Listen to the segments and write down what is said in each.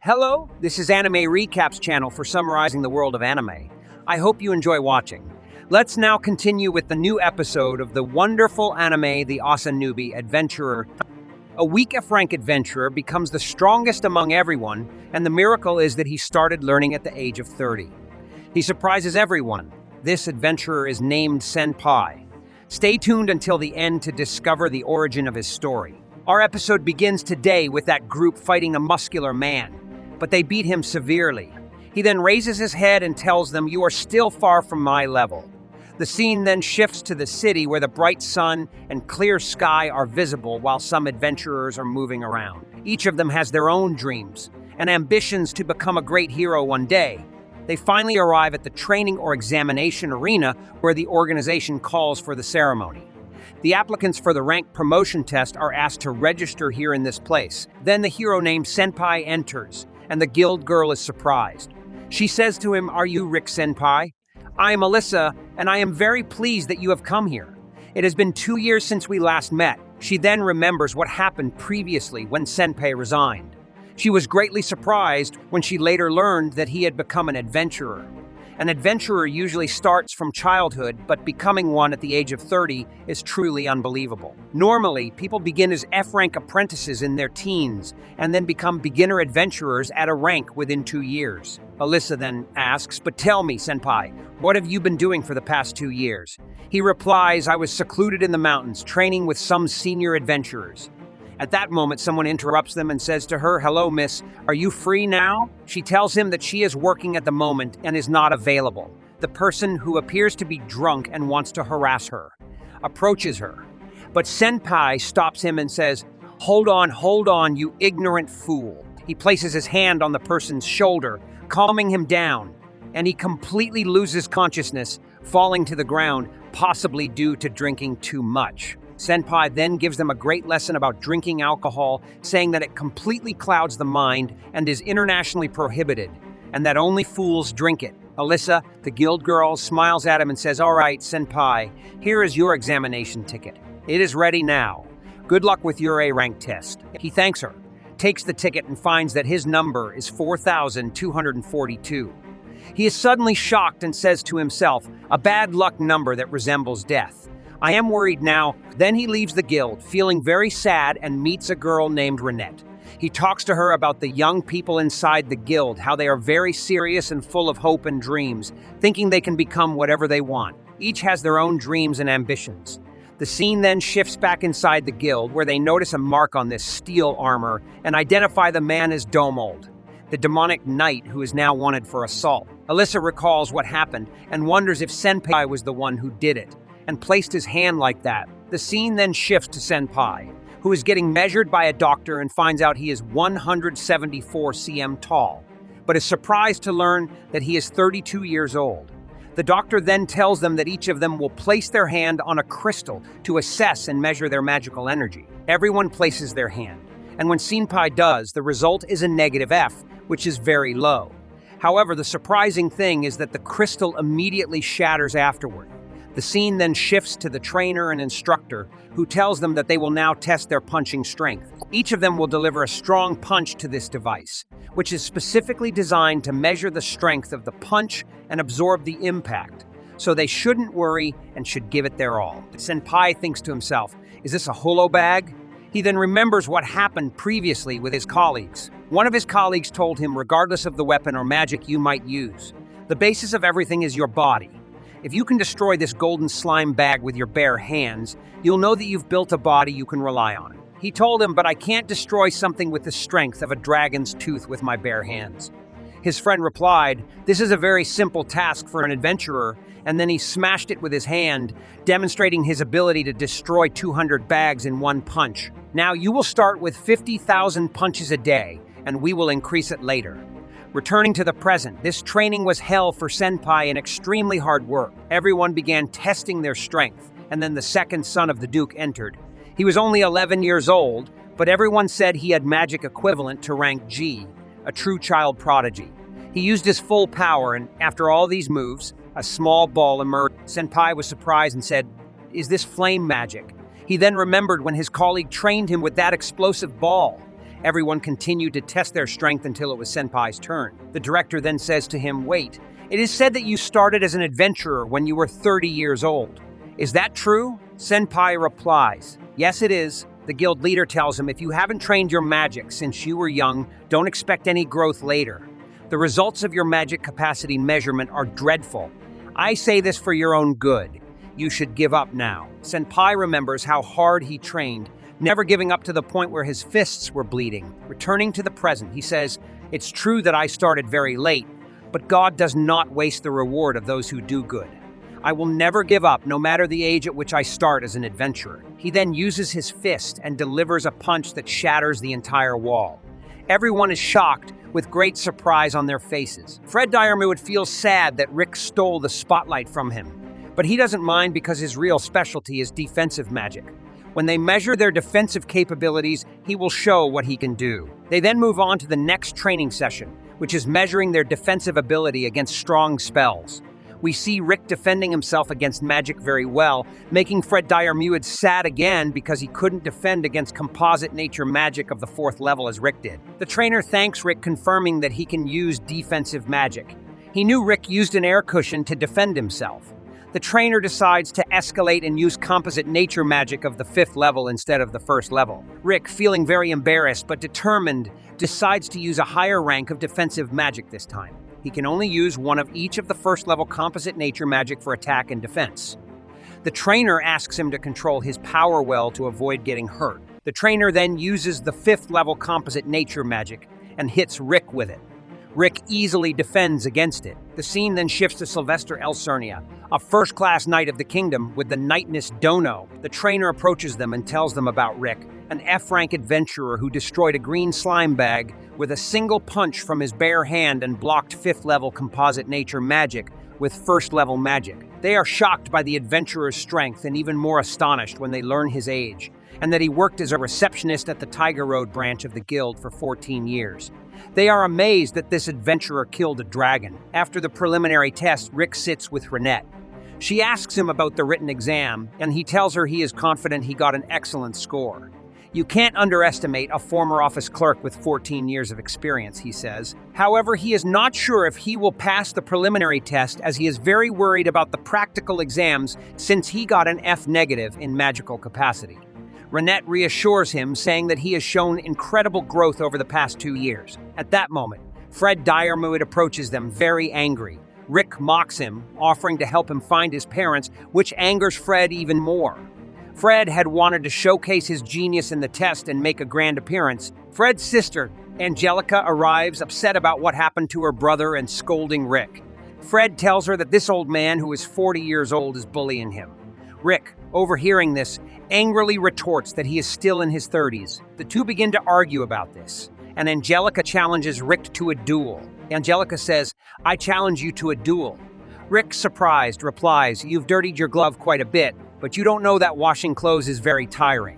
Hello, this is Anime Recaps channel for summarizing the world of anime. I hope you enjoy watching. Let's now continue with the new episode of the wonderful anime The Ossan Newbie Adventurer. A weak F-rank adventurer becomes the strongest among everyone, and the miracle is that he started learning at the age of 30. He surprises everyone. This adventurer is named Senpai. Stay tuned until the end to discover the origin of his story. Our episode begins today with that group fighting a muscular man, but they beat him severely. He then raises his head and tells them, "You are still far from my level." The scene then shifts to the city where the bright sun and clear sky are visible while some adventurers are moving around. Each of them has their own dreams and ambitions to become a great hero one day. They finally arrive at the training or examination arena where the organization calls for the ceremony. The applicants for the rank promotion test are asked to register here in this place. Then the hero named Senpai enters, and the guild girl is surprised. She says to him, "Are you Rick Senpai? I am Alyssa, and I am very pleased that you have come here. It has been 2 years since we last met." She then remembers what happened previously when Senpai resigned. She was greatly surprised when she later learned that he had become an adventurer. An adventurer usually starts from childhood, but becoming one at the age of 30 is truly unbelievable. Normally, people begin as F-rank apprentices in their teens and then become beginner adventurers at a rank within 2 years. Alyssa then asks, "But tell me, Senpai, what have you been doing for the past 2 years? He replies, "I was secluded in the mountains, training with some senior adventurers." At that moment, someone interrupts them and says to her, "Hello, miss, are you free now?" She tells him that she is working at the moment and is not available. The person, who appears to be drunk and wants to harass her, approaches her. But Senpai stops him and says, hold on, you ignorant fool." He places his hand on the person's shoulder, calming him down, and he completely loses consciousness, falling to the ground, possibly due to drinking too much. Senpai then gives them a great lesson about drinking alcohol, saying that it completely clouds the mind and is internationally prohibited, and that only fools drink it. Alyssa, the guild girl, smiles at him and says, "All right, Senpai, here is your examination ticket. It is ready now. Good luck with your A-rank test." He thanks her, takes the ticket, and finds that his number is 4,242. He is suddenly shocked and says to himself, "A bad luck number that resembles death. I am worried now." Then he leaves the guild, feeling very sad, and meets a girl named Renette. He talks to her about the young people inside the guild, how they are very serious and full of hope and dreams, thinking they can become whatever they want. Each has their own dreams and ambitions. The scene then shifts back inside the guild, where they notice a mark on this steel armor and identify the man as Domold, the demonic knight who is now wanted for assault. Alyssa recalls what happened and wonders if Senpai was the one who did it and placed his hand like that. The scene then shifts to Senpai, who is getting measured by a doctor and finds out he is 174 cm tall, but is surprised to learn that he is 32 years old. The doctor then tells them that each of them will place their hand on a crystal to assess and measure their magical energy. Everyone places their hand, and when Senpai does, the result is a negative F, which is very low. However, the surprising thing is that the crystal immediately shatters afterward. The scene then shifts to the trainer and instructor, who tells them that they will now test their punching strength. Each of them will deliver a strong punch to this device, which is specifically designed to measure the strength of the punch and absorb the impact, so they shouldn't worry and should give it their all. Senpai thinks to himself, "Is this a holo bag?" He then remembers what happened previously with his colleagues. One of his colleagues told him, "Regardless of the weapon or magic you might use, the basis of everything is your body. If you can destroy this golden slime bag with your bare hands, you'll know that you've built a body you can rely on." He told him, "But I can't destroy something with the strength of a dragon's tooth with my bare hands." His friend replied, "This is a very simple task for an adventurer," and then he smashed it with his hand, demonstrating his ability to destroy 200 bags in one punch. "Now you will start with 50,000 punches a day, and we will increase it later." Returning to the present, this training was hell for Senpai and extremely hard work. Everyone began testing their strength, and then the second son of the Duke entered. He was only 11 years old, but everyone said he had magic equivalent to rank G, a true child prodigy. He used his full power, and after all these moves, a small ball emerged. Senpai was surprised and said, "Is this flame magic?" He then remembered when his colleague trained him with that explosive ball, Everyone continued to test their strength until it was Senpai's turn. The director then says to him, "Wait, it is said that you started as an adventurer when you were 30 years old. Is that true?" Senpai replies, "Yes, it is." The guild leader tells him, "If you haven't trained your magic since you were young, don't expect any growth later. The results of your magic capacity measurement are dreadful. I say this for your own good. You should give up now." Senpai remembers how hard he trained, never giving up to the point where his fists were bleeding. Returning to the present, he says, "It's true that I started very late, but God does not waste the reward of those who do good. I will never give up, no matter the age at which I start as an adventurer." He then uses his fist and delivers a punch that shatters the entire wall. Everyone is shocked, with great surprise on their faces. Fred Dyermuid feels sad that Rick stole the spotlight from him, but he doesn't mind because his real specialty is defensive magic. When they measure their defensive capabilities, he will show what he can do. They then move on to the next training session, which is measuring their defensive ability against strong spells. We see Rick defending himself against magic very well, making Fred Dyermuid sad again because he couldn't defend against composite nature magic of the 4th level as Rick did. The trainer thanks Rick, confirming that he can use defensive magic. He knew Rick used an air cushion to defend himself. The trainer decides to escalate and use composite nature magic of the 5th level instead of the 1st level. Rick, feeling very embarrassed but determined, decides to use a higher rank of defensive magic this time. He can only use one of each of the 1st level composite nature magic for attack and defense. The trainer asks him to control his power well to avoid getting hurt. The trainer then uses the 5th level composite nature magic and hits Rick with it. Rick easily defends against it. The scene then shifts to Sylvester El Cernia, a first-class knight of the kingdom with the knightness Dono. The trainer approaches them and tells them about Rick, an F-rank adventurer who destroyed a green slime bag with a single punch from his bare hand and blocked 5th level composite nature magic with 1st level magic. They are shocked by the adventurer's strength and even more astonished when they learn his age, and that he worked as a receptionist at the Tiger Road branch of the guild for 14 years. They are amazed that this adventurer killed a dragon. After the preliminary test, Rick sits with Renette. She asks him about the written exam, and he tells her he is confident he got an excellent score. "You can't underestimate a former office clerk with 14 years of experience," he says. However, he is not sure if he will pass the preliminary test, as he is very worried about the practical exams since he got an F- in magical capacity. Renette reassures him, saying that he has shown incredible growth over the past 2 years. At that moment, Fred Dyermuid approaches them, very angry. Rick mocks him, offering to help him find his parents, which angers Fred even more. Fred had wanted to showcase his genius in the test and make a grand appearance. Fred's sister, Angelica, arrives, upset about what happened to her brother and scolding Rick. Fred tells her that this old man, who is 40 years old, is bullying him. Rick, overhearing this, angrily retorts that he is still in his 30s. The two begin to argue about this, and Angelica challenges Rick to a duel. Angelica says, "I challenge you to a duel." Rick, surprised, replies, "You've dirtied your glove quite a bit, but you don't know that washing clothes is very tiring."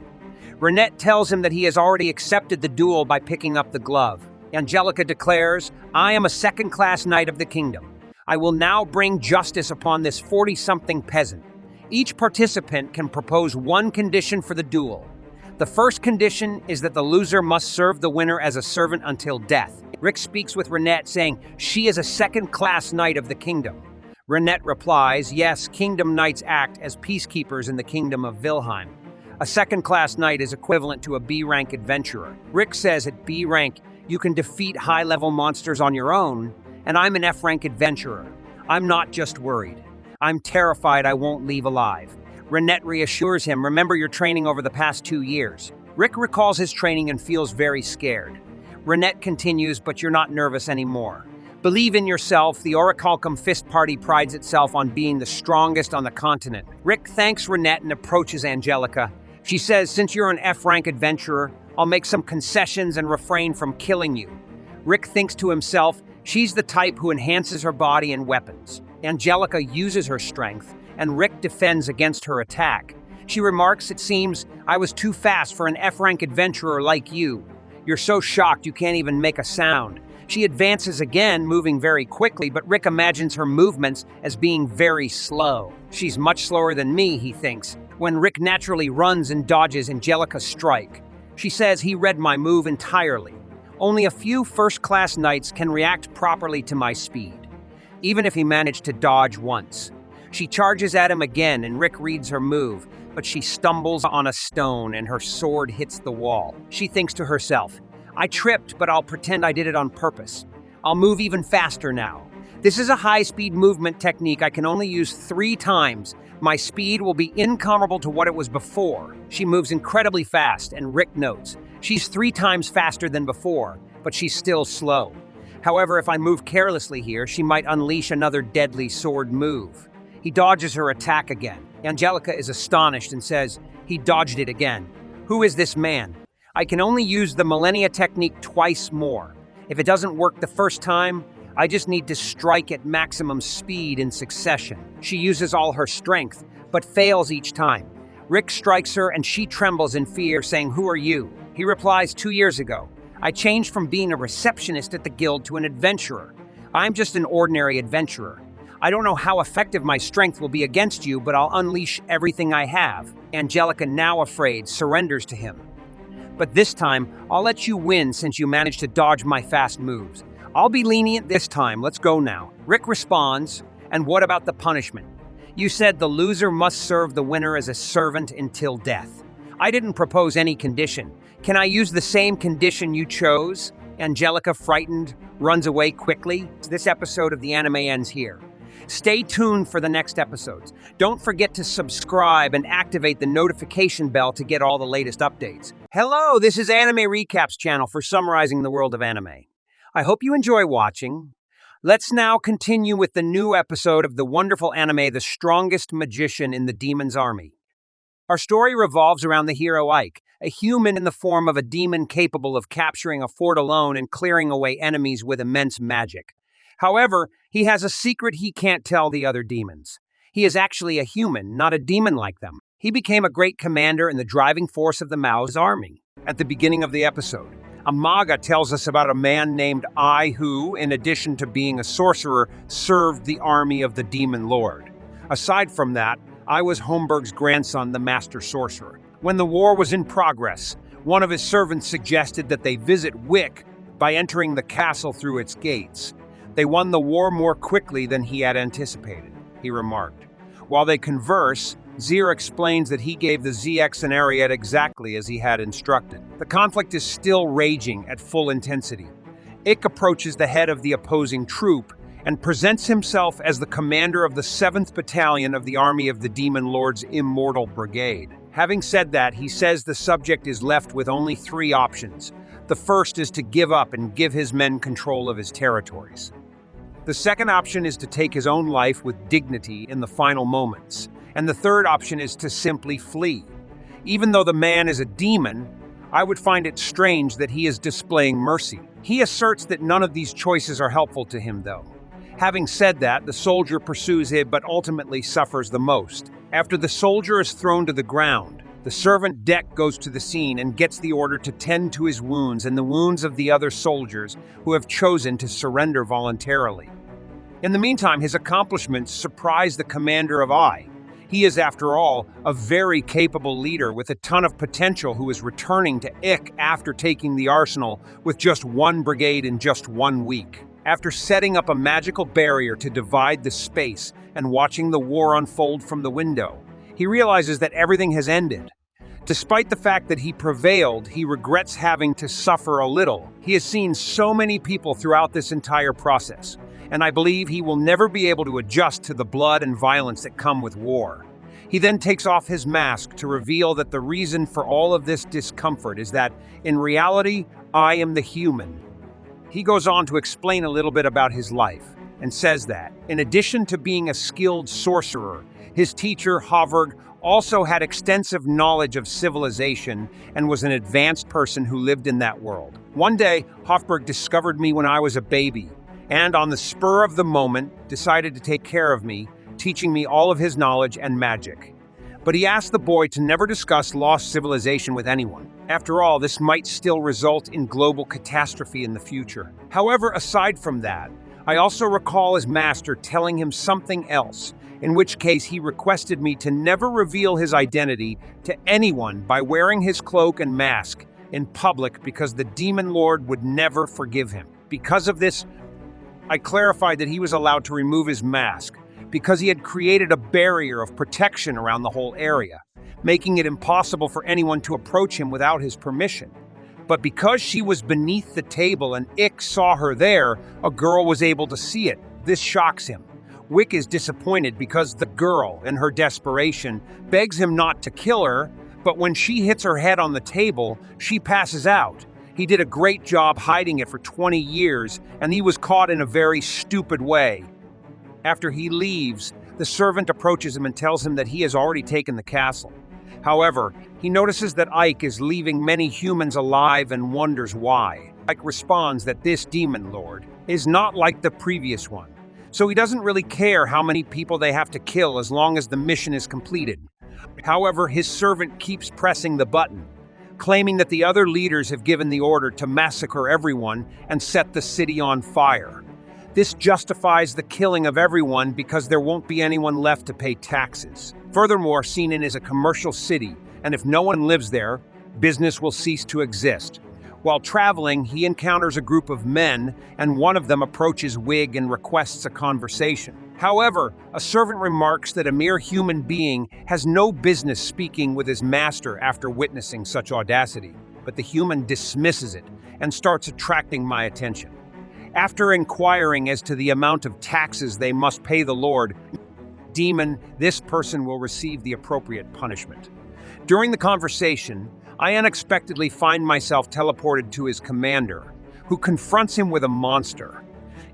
Renette tells him that he has already accepted the duel by picking up the glove. Angelica declares, "I am a second-class knight of the kingdom. I will now bring justice upon this 40-something peasant. Each participant can propose one condition for the duel. The first condition is that the loser must serve the winner as a servant until death." Rick speaks with Renette, saying she is a second-class knight of the kingdom. Renette replies, "Yes, kingdom knights act as peacekeepers in the kingdom of Vilheim. A second-class knight is equivalent to a B-rank adventurer." Rick says at B rank, you can defeat high-level monsters on your own, and I'm an F-rank adventurer. I'm not just worried. I'm terrified I won't leave alive. Renette reassures him, "Remember your training over the past 2 years." Rick recalls his training and feels very scared. Renette continues, "But you're not nervous anymore. Believe in yourself. The Orichalcum Fist Party prides itself on being the strongest on the continent." Rick thanks Renette and approaches Angelica. She says, "Since you're an F-rank adventurer, I'll make some concessions and refrain from killing you." Rick thinks to himself, she's the type who enhances her body and weapons. Angelica uses her strength, and Rick defends against her attack. She remarks, "It seems I was too fast for an F-rank adventurer like you. You're so shocked you can't even make a sound." She advances again, moving very quickly, but Rick imagines her movements as being very slow. "She's much slower than me," he thinks, when Rick naturally runs and dodges Angelica's strike. She says he read my move entirely. Only a few first-class knights can react properly to my speed, even if he managed to dodge once. She charges at him again and Rick reads her move, but she stumbles on a stone and her sword hits the wall. She thinks to herself, I tripped, but I'll pretend I did it on purpose. I'll move even faster now. This is a high-speed movement technique I can only use 3 times. My speed will be incomparable to what it was before. She moves incredibly fast, and Rick notes, she's 3 times faster than before, but she's still slow. However, if I move carelessly here, she might unleash another deadly sword move. He dodges her attack again. Angelica is astonished and says, he dodged it again. Who is this man? I can only use the millennia technique twice more. If it doesn't work the first time, I just need to strike at maximum speed in succession. She uses all her strength, but fails each time. Rick strikes her and she trembles in fear, saying, who are you? He replies, 2 years ago. I changed from being a receptionist at the guild to an adventurer. I'm just an ordinary adventurer. I don't know how effective my strength will be against you, but I'll unleash everything I have. Angelica, now afraid, surrenders to him. But this time, I'll let you win since you managed to dodge my fast moves. I'll be lenient this time, let's go now. Rick responds, and what about the punishment? You said the loser must serve the winner as a servant until death. I didn't propose any condition. Can I use the same condition you chose? Angelica, frightened, runs away quickly. This episode of the anime ends here. Stay tuned for the next episodes. Don't forget to subscribe and activate the notification bell to get all the latest updates. Hello, this is Animerecap's channel for summarizing the world of anime. I hope you enjoy watching. Let's now continue with the new episode of the wonderful anime, The Strongest Magician in the Demon's Army. Our story revolves around the hero Ike, a human in the form of a demon capable of capturing a fort alone and clearing away enemies with immense magic. However, he has a secret he can't tell the other demons. He is actually a human, not a demon like them. He became a great commander and the driving force of the Mao's army. At the beginning of the episode, a manga tells us about a man named I who, in addition to being a sorcerer, served the army of the demon lord. Aside from that, I was Holmberg's grandson, the master sorcerer. When the war was in progress, one of his servants suggested that they visit Wick by entering the castle through its gates. They won the war more quickly than he had anticipated, he remarked. While they converse, Zier explains that he gave the ZX an Ariete exactly as he had instructed. The conflict is still raging at full intensity. Ik approaches the head of the opposing troop and presents himself as the commander of the 7th Battalion of the Army of the Demon Lord's Immortal Brigade. Having said that, he says the subject is left with only 3 options. The first is to give up and give his men control of his territories. The second option is to take his own life with dignity in the final moments. And the third option is to simply flee. Even though the man is a demon, I would find it strange that he is displaying mercy. He asserts that none of these choices are helpful to him, though. Having said that, the soldier pursues him but ultimately suffers the most. After the soldier is thrown to the ground, the servant Deck goes to the scene and gets the order to tend to his wounds and the wounds of the other soldiers who have chosen to surrender voluntarily. In the meantime, his accomplishments surprise the commander of I. He is, after all, a very capable leader with a ton of potential who is returning to Ik after taking the arsenal with just 1 brigade in just 1 week. After setting up a magical barrier to divide the space and watching the war unfold from the window, he realizes that everything has ended. Despite the fact that he prevailed, he regrets having to suffer a little. He has seen so many people throughout this entire process, and I believe he will never be able to adjust to the blood and violence that come with war. He then takes off his mask to reveal that the reason for all of this discomfort is that, in reality, I am the human. He goes on to explain a little bit about his life, and says that, in addition to being a skilled sorcerer, his teacher, Havurg, also had extensive knowledge of civilization and was an advanced person who lived in that world. One day, Hofburg discovered me when I was a baby, and on the spur of the moment, decided to take care of me, teaching me all of his knowledge and magic. But he asked the boy to never discuss lost civilization with anyone. After all, this might still result in global catastrophe in the future. However, aside from that, I also recall his master telling him something else, in which case he requested me to never reveal his identity to anyone by wearing his cloak and mask, in public because the Demon Lord would never forgive him. Because of this, I clarified that he was allowed to remove his mask because he had created a barrier of protection around the whole area, making it impossible for anyone to approach him without his permission. But because she was beneath the table and Ick saw her there, a girl was able to see it. This shocks him. Wick is disappointed because the girl, in her desperation, begs him not to kill her, but when she hits her head on the table, she passes out. He did a great job hiding it for 20 years, and he was caught in a very stupid way. After he leaves, the servant approaches him and tells him that he has already taken the castle. However, he notices that Ike is leaving many humans alive and wonders why. Ike responds that this demon lord is not like the previous one, so he doesn't really care how many people they have to kill as long as the mission is completed. However, his servant keeps pressing the button, claiming that the other leaders have given the order to massacre everyone and set the city on fire. This justifies the killing of everyone because there won't be anyone left to pay taxes. Furthermore, Ningen is a commercial city, and if no one lives there, business will cease to exist. While traveling, he encounters a group of men, and one of them approaches Wig and requests a conversation. However, a servant remarks that a mere human being has no business speaking with his master after witnessing such audacity, but the human dismisses it and starts attracting my attention. After inquiring as to the amount of taxes they must pay the Lord Demon, this person will receive the appropriate punishment. During the conversation, I unexpectedly find myself teleported to his commander, who confronts him with a monster.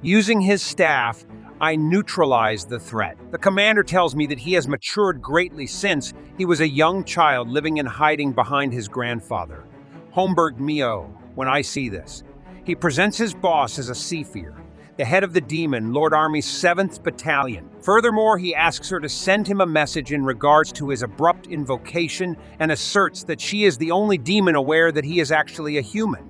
Using his staff, I neutralize the threat. The commander tells me that he has matured greatly since he was a young child living in hiding behind his grandfather. Homburg Mio, when I see this. He presents his boss as a Seafear, the head of the demon, Lord Army's 7th Battalion. Furthermore, he asks her to send him a message in regards to his abrupt invocation and asserts that she is the only demon aware that he is actually a human.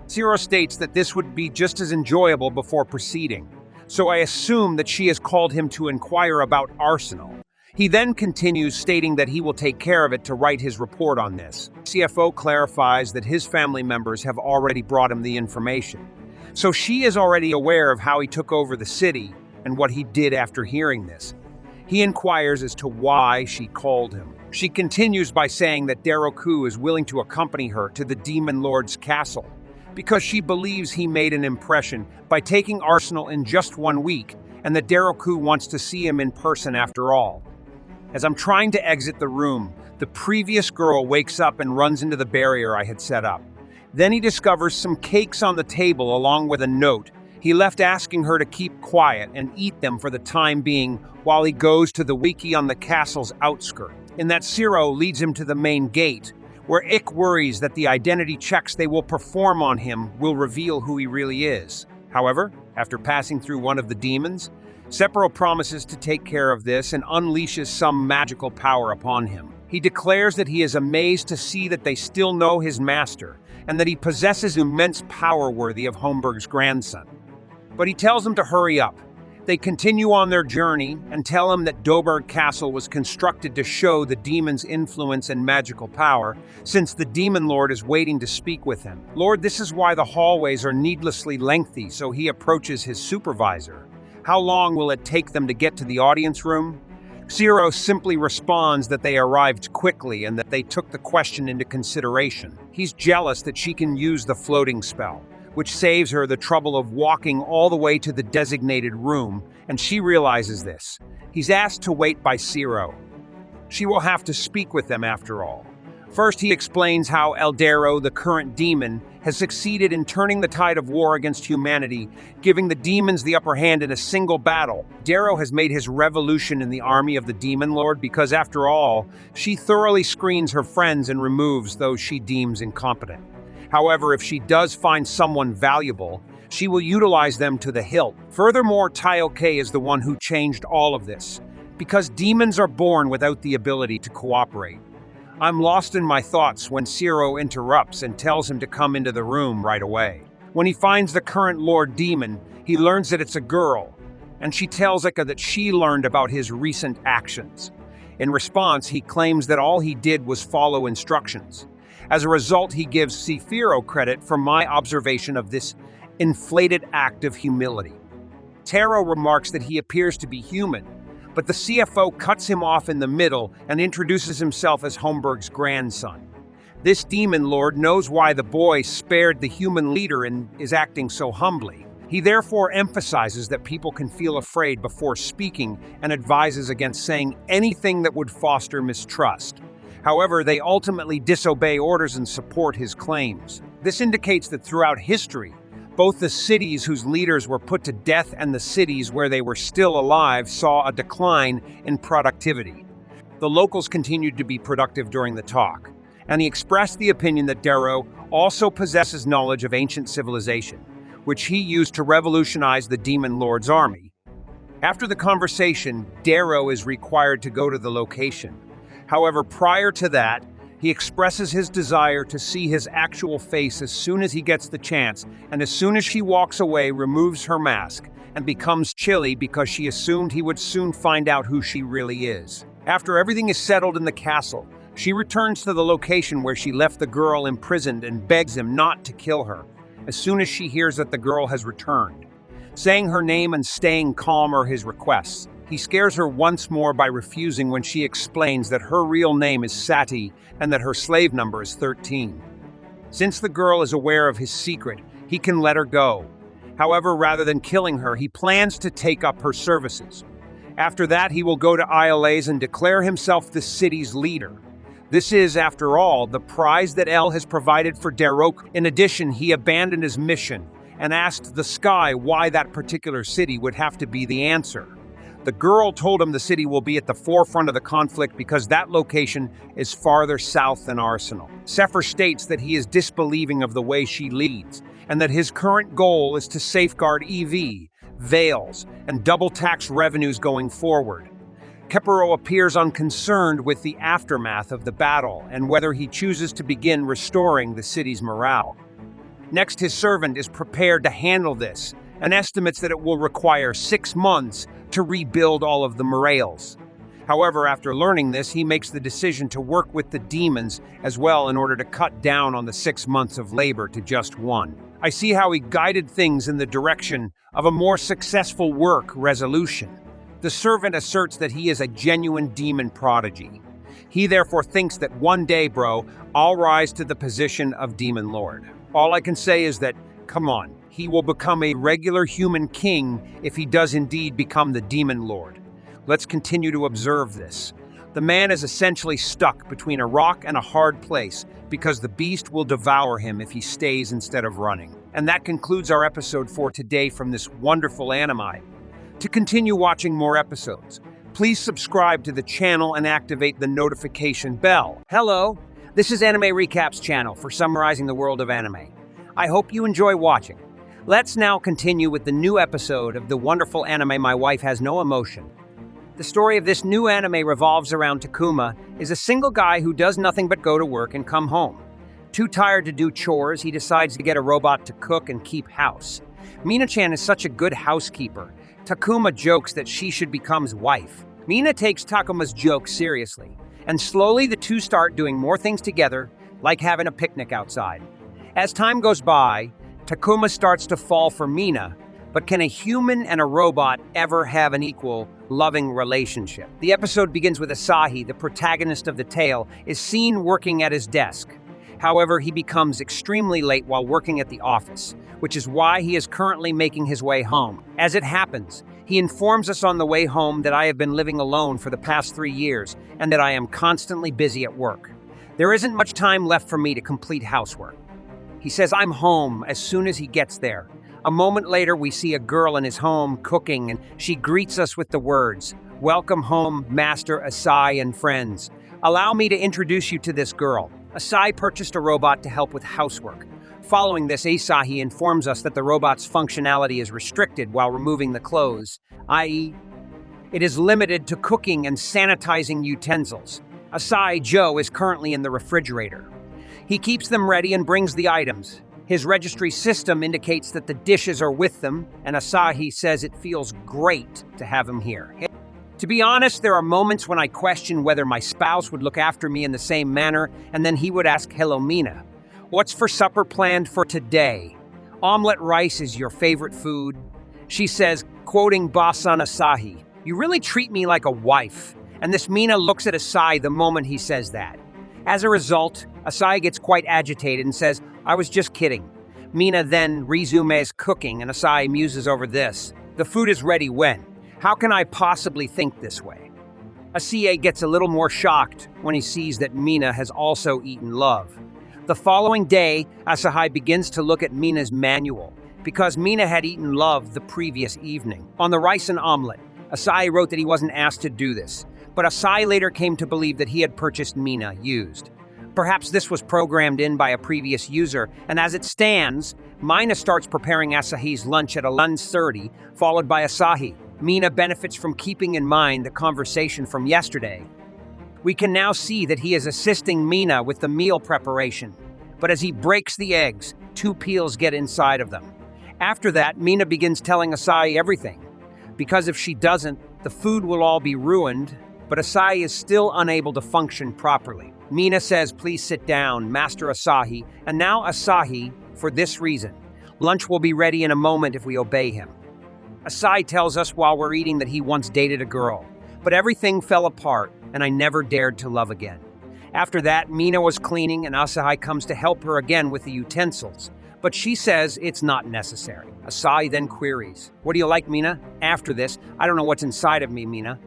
Zero states that this would be just as enjoyable before proceeding, so I assume that she has called him to inquire about Arsenal. He then continues stating that he will take care of it to write his report on this. CFO clarifies that his family members have already brought him the information. So she is already aware of how he took over the city and what he did after hearing this. He inquires as to why she called him. She continues by saying that Daroku is willing to accompany her to the Demon Lord's castle because she believes he made an impression by taking Arsenal in just 1 week and that Daroku wants to see him in person after all. As I'm trying to exit the room, the previous girl wakes up and runs into the barrier I had set up. Then he discovers some cakes on the table along with a note. He left asking her to keep quiet and eat them for the time being while he goes to the wiki on the castle's outskirts. In that Zero leads him to the main gate, where Ick worries that the identity checks they will perform on him will reveal who he really is. However, after passing through one of the demons, Sephiroth promises to take care of this and unleashes some magical power upon him. He declares that he is amazed to see that they still know his master, and that he possesses immense power worthy of Homburg's grandson. But he tells him to hurry up. They continue on their journey and tell him that Doberg Castle was constructed to show the demon's influence and magical power, since the Demon Lord is waiting to speak with him. Lord, this is why the hallways are needlessly lengthy, so he approaches his supervisor. How long will it take them to get to the audience room? Zero simply responds that they arrived quickly and that they took the question into consideration. He's jealous that she can use the floating spell, which saves her the trouble of walking all the way to the designated room, and she realizes this. He's asked to wait by Zero. She will have to speak with them after all. First, he explains how Eldero, the current demon, has succeeded in turning the tide of war against humanity, giving the demons the upper hand in a single battle. Darrow has made his revolution in the army of the Demon Lord because, after all, she thoroughly screens her friends and removes those she deems incompetent. However, if she does find someone valuable, she will utilize them to the hilt. Furthermore, Taioke is the one who changed all of this, because demons are born without the ability to cooperate. I'm lost in my thoughts when Zero interrupts and tells him to come into the room right away. When he finds the current Lord Demon, he learns that it's a girl, and she tells Ika that she learned about his recent actions. In response, he claims that all he did was follow instructions. As a result, he gives Sefiro credit for my observation of this inflated act of humility. Taro remarks that he appears to be human, but the CFO cuts him off in the middle and introduces himself as Homburg's grandson. This demon lord knows why the boy spared the human leader and is acting so humbly. He therefore emphasizes that people can feel afraid before speaking and advises against saying anything that would foster mistrust. However, they ultimately disobey orders and support his claims. This indicates that throughout history, both the cities whose leaders were put to death and the cities where they were still alive saw a decline in productivity. The locals continued to be productive during the talk, and he expressed the opinion that Darrow also possesses knowledge of ancient civilization, which he used to revolutionize the Demon Lord's army. After the conversation, Darrow is required to go to the location. However, prior to that, he expresses his desire to see his actual face as soon as he gets the chance, and as soon as she walks away, removes her mask and becomes chilly because she assumed he would soon find out who she really is. After everything is settled in the castle, she returns to the location where she left the girl imprisoned and begs him not to kill her as soon as she hears that the girl has returned. Saying her name and staying calm are his requests. He scares her once more by refusing when she explains that her real name is Sati and that her slave number is 13. Since the girl is aware of his secret, he can let her go. However, rather than killing her, he plans to take up her services. After that, he will go to Islais and declare himself the city's leader. This is, after all, the prize that El has provided for Darok. In addition, he abandoned his mission and asked the sky why that particular city would have to be the answer. The girl told him the city will be at the forefront of the conflict because that location is farther south than Arsenal. Sefer states that he is disbelieving of the way she leads, and that his current goal is to safeguard EV, veils, and double tax revenues going forward. Kepero appears unconcerned with the aftermath of the battle and whether he chooses to begin restoring the city's morale. Next, his servant is prepared to handle this and estimates that it will require 6 months to rebuild all of the morales. However, after learning this, he makes the decision to work with the demons as well in order to cut down on the 6 months of labor to just 1. I see how he guided things in the direction of a more successful work resolution. The servant asserts that he is a genuine demon prodigy. He therefore thinks that one day, bro, I'll rise to the position of Demon Lord. All I can say is that, come on, he will become a regular human king if he does indeed become the Demon Lord. Let's continue to observe this. The man is essentially stuck between a rock and a hard place because the beast will devour him if he stays instead of running. And that concludes our episode for today from this wonderful anime. To continue watching more episodes, please subscribe to the channel and activate the notification bell. Hello, this is Animerecap's channel for summarizing the world of anime. I hope you enjoy watching. Let's now continue with the new episode of the wonderful anime My Wife Has No Emotion. The story of this new anime revolves around Takuma, is a single guy who does nothing but go to work and come home. Too tired to do chores, he decides to get a robot to cook and keep house. Mina-chan is such a good housekeeper. Takuma jokes that she should become his wife. Mina takes Takuma's joke seriously, and slowly the two start doing more things together, like having a picnic outside. As time goes by, Takuma starts to fall for Mina, but can a human and a robot ever have an equal, loving relationship? The episode begins with Asahi, the protagonist of the tale, is seen working at his desk. However, he becomes extremely late while working at the office, which is why he is currently making his way home. As it happens, he informs us on the way home that I have been living alone for the past 3 years and that I am constantly busy at work. There isn't much time left for me to complete housework. He says I'm home as soon as he gets there. A moment later, we see a girl in his home cooking, and she greets us with the words, "Welcome home, Master Asai and friends. Allow me to introduce you to this girl." Asai purchased a robot to help with housework. Following this, Asahi informs us that the robot's functionality is restricted while removing the clothes, i.e., it is limited to cooking and sanitizing utensils. Asai Joe is currently in the refrigerator. He keeps them ready and brings the items. His registry system indicates that the dishes are with them, and Asahi says it feels great to have him here. To be honest, there are moments when I question whether my spouse would look after me in the same manner, and then he would ask, "Hello, Mina. What's for supper planned for today? Omelette rice is your favorite food?" She says, quoting Bosan Asahi, "You really treat me like a wife." And this Mina looks at Asahi the moment he says that. As a result, Asahi gets quite agitated and says, "I was just kidding." Mina then resumes cooking, and Asahi muses over this. "The food is ready when? How can I possibly think this way?" Asahi gets a little more shocked when he sees that Mina has also eaten love. The following day, Asahi begins to look at Mina's manual, because Mina had eaten love the previous evening. On the rice and omelet, Asahi wrote that he wasn't asked to do this, but Asahi later came to believe that he had purchased Mina used. Perhaps this was programmed in by a previous user, and as it stands, Mina starts preparing Asahi's lunch at 11:30, followed by Asahi. Mina benefits from keeping in mind the conversation from yesterday. We can now see that he is assisting Mina with the meal preparation, but as he breaks the eggs, 2 peels get inside of them. After that, Mina begins telling Asahi everything, because if she doesn't, the food will all be ruined, but Asahi is still unable to function properly. Mina says, "Please sit down, Master Asahi," and now Asahi, for this reason. Lunch will be ready in a moment if we obey him. Asahi tells us while we're eating that he once dated a girl, but everything fell apart and I never dared to love again. After that, Mina was cleaning and Asahi comes to help her again with the utensils, but she says it's not necessary. Asahi then queries, "What do you like, Mina?" After this, "I don't know what's inside of me, Mina."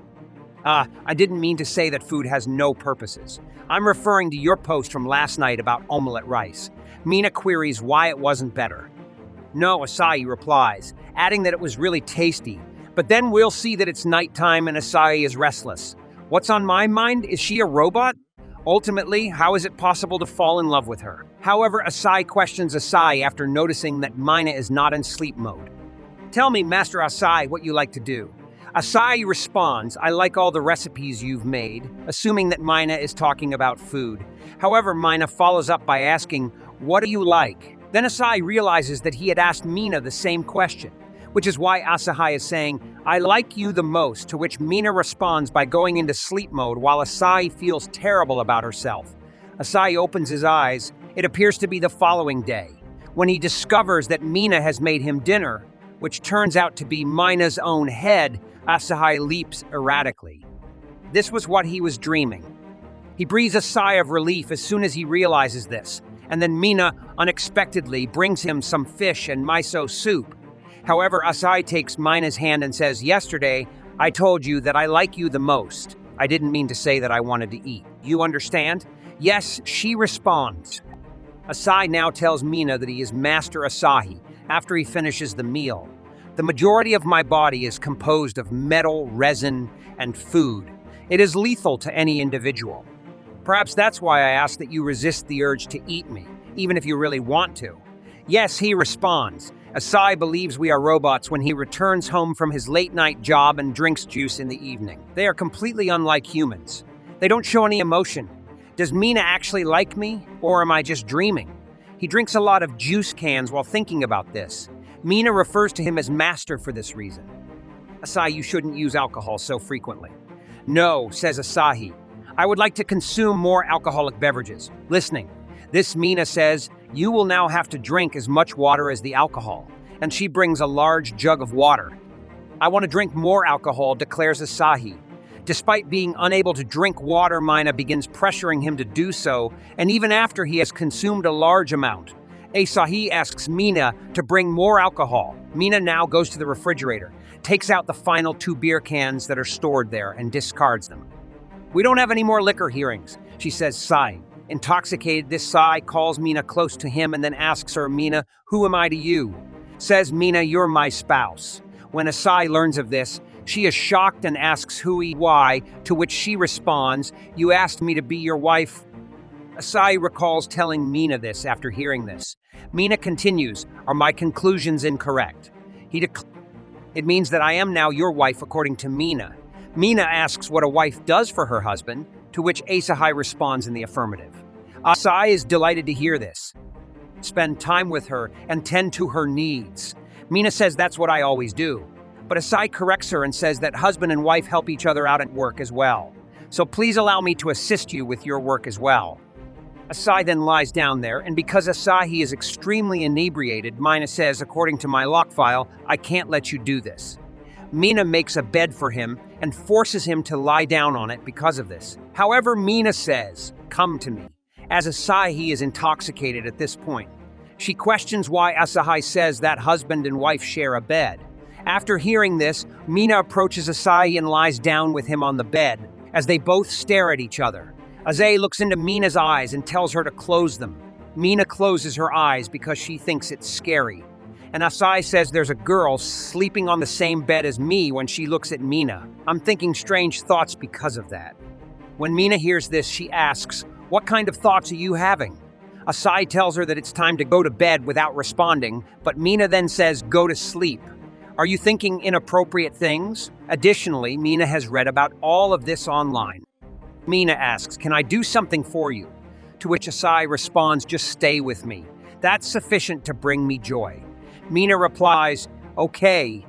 I didn't mean to say that food has no purposes. I'm referring to your post from last night about omelette rice. Mina queries why it wasn't better. "No," Asahi replies, adding that it was really tasty. But then we'll see that it's nighttime and Asahi is restless. What's on my mind? Is she a robot? Ultimately, how is it possible to fall in love with her? However, Asahi questions Asahi after noticing that Mina is not in sleep mode. "Tell me, Master Asahi, what you like to do." Asahi responds, "I like all the recipes you've made," assuming that Mina is talking about food. However, Mina follows up by asking, "What do you like?" Then Asahi realizes that he had asked Mina the same question, which is why Asahi is saying, "I like you the most," to which Mina responds by going into sleep mode while Asahi feels terrible about herself. Asahi opens his eyes. It appears to be the following day, when he discovers that Mina has made him dinner, which turns out to be Mina's own head. Asahi leaps erratically. This was what he was dreaming. He breathes a sigh of relief as soon as he realizes this, and then Mina unexpectedly brings him some fish and miso soup. However, Asahi takes Mina's hand and says, "Yesterday, I told you that I like you the most. I didn't mean to say that I wanted to eat. You understand?" "Yes," she responds. Asahi now tells Mina that he is Master Asahi after he finishes the meal. "The majority of my body is composed of metal, resin, and food. It is lethal to any individual. Perhaps that's why I ask that you resist the urge to eat me, even if you really want to." "Yes," he responds. Asahi believes we are robots when he returns home from his late-night job and drinks juice in the evening. They are completely unlike humans. They don't show any emotion. Does Mina actually like me, or am I just dreaming? He drinks a lot of juice cans while thinking about this. Mina refers to him as Master for this reason. "Asahi, you shouldn't use alcohol so frequently." "No," says Asahi. "I would like to consume more alcoholic beverages." Listening, this Mina says, "You will now have to drink as much water as the alcohol." And she brings a large jug of water. "I want to drink more alcohol," declares Asahi. Despite being unable to drink water, Mina begins pressuring him to do so, and even after he has consumed a large amount, Asahi asks Mina to bring more alcohol. Mina now goes to the refrigerator, takes out the final 2 beer cans that are stored there, and discards them. "We don't have any more liquor hearings," she says, sighing. Intoxicated, this Sai calls Mina close to him and then asks her, "Mina, who am I to you?" Says Mina, "You're my spouse." When Asahi learns of this, she is shocked and asks why, to which she responds, "You asked me to be your wife." Asahi recalls telling Mina this after hearing this. Mina continues, "Are my conclusions incorrect?" It means that I am now your wife according to Mina. Mina asks what a wife does for her husband, to which Asahi responds in the affirmative. Asahi is delighted to hear this. "Spend time with her and tend to her needs." Mina says, "That's what I always do." but Asai corrects her and says that husband and wife help each other out at work as well. So please allow me to assist you with your work as well. Asai then lies down there, and because Asahi is extremely inebriated, Mina says, according to my lock file, I can't let you do this. Mina makes a bed for him and forces him to lie down on it because of this. However, Mina says, come to me, as Asahi is intoxicated at this point. She questions why Asahi says that husband and wife share a bed. After hearing this, Mina approaches Asahi and lies down with him on the bed, as they both stare at each other. Asahi looks into Mina's eyes and tells her to close them. Mina closes her eyes because she thinks it's scary. And Asahi says there's a girl sleeping on the same bed as me when she looks at Mina. I'm thinking strange thoughts because of that. When Mina hears this, she asks, what kind of thoughts are you having? Asahi tells her that it's time to go to bed without responding, but Mina then says, go to sleep. Are you thinking inappropriate things? Additionally, Mina has read about all of this online. Mina asks, can I do something for you? To which Asahi responds, just stay with me. That's sufficient to bring me joy. Mina replies, okay.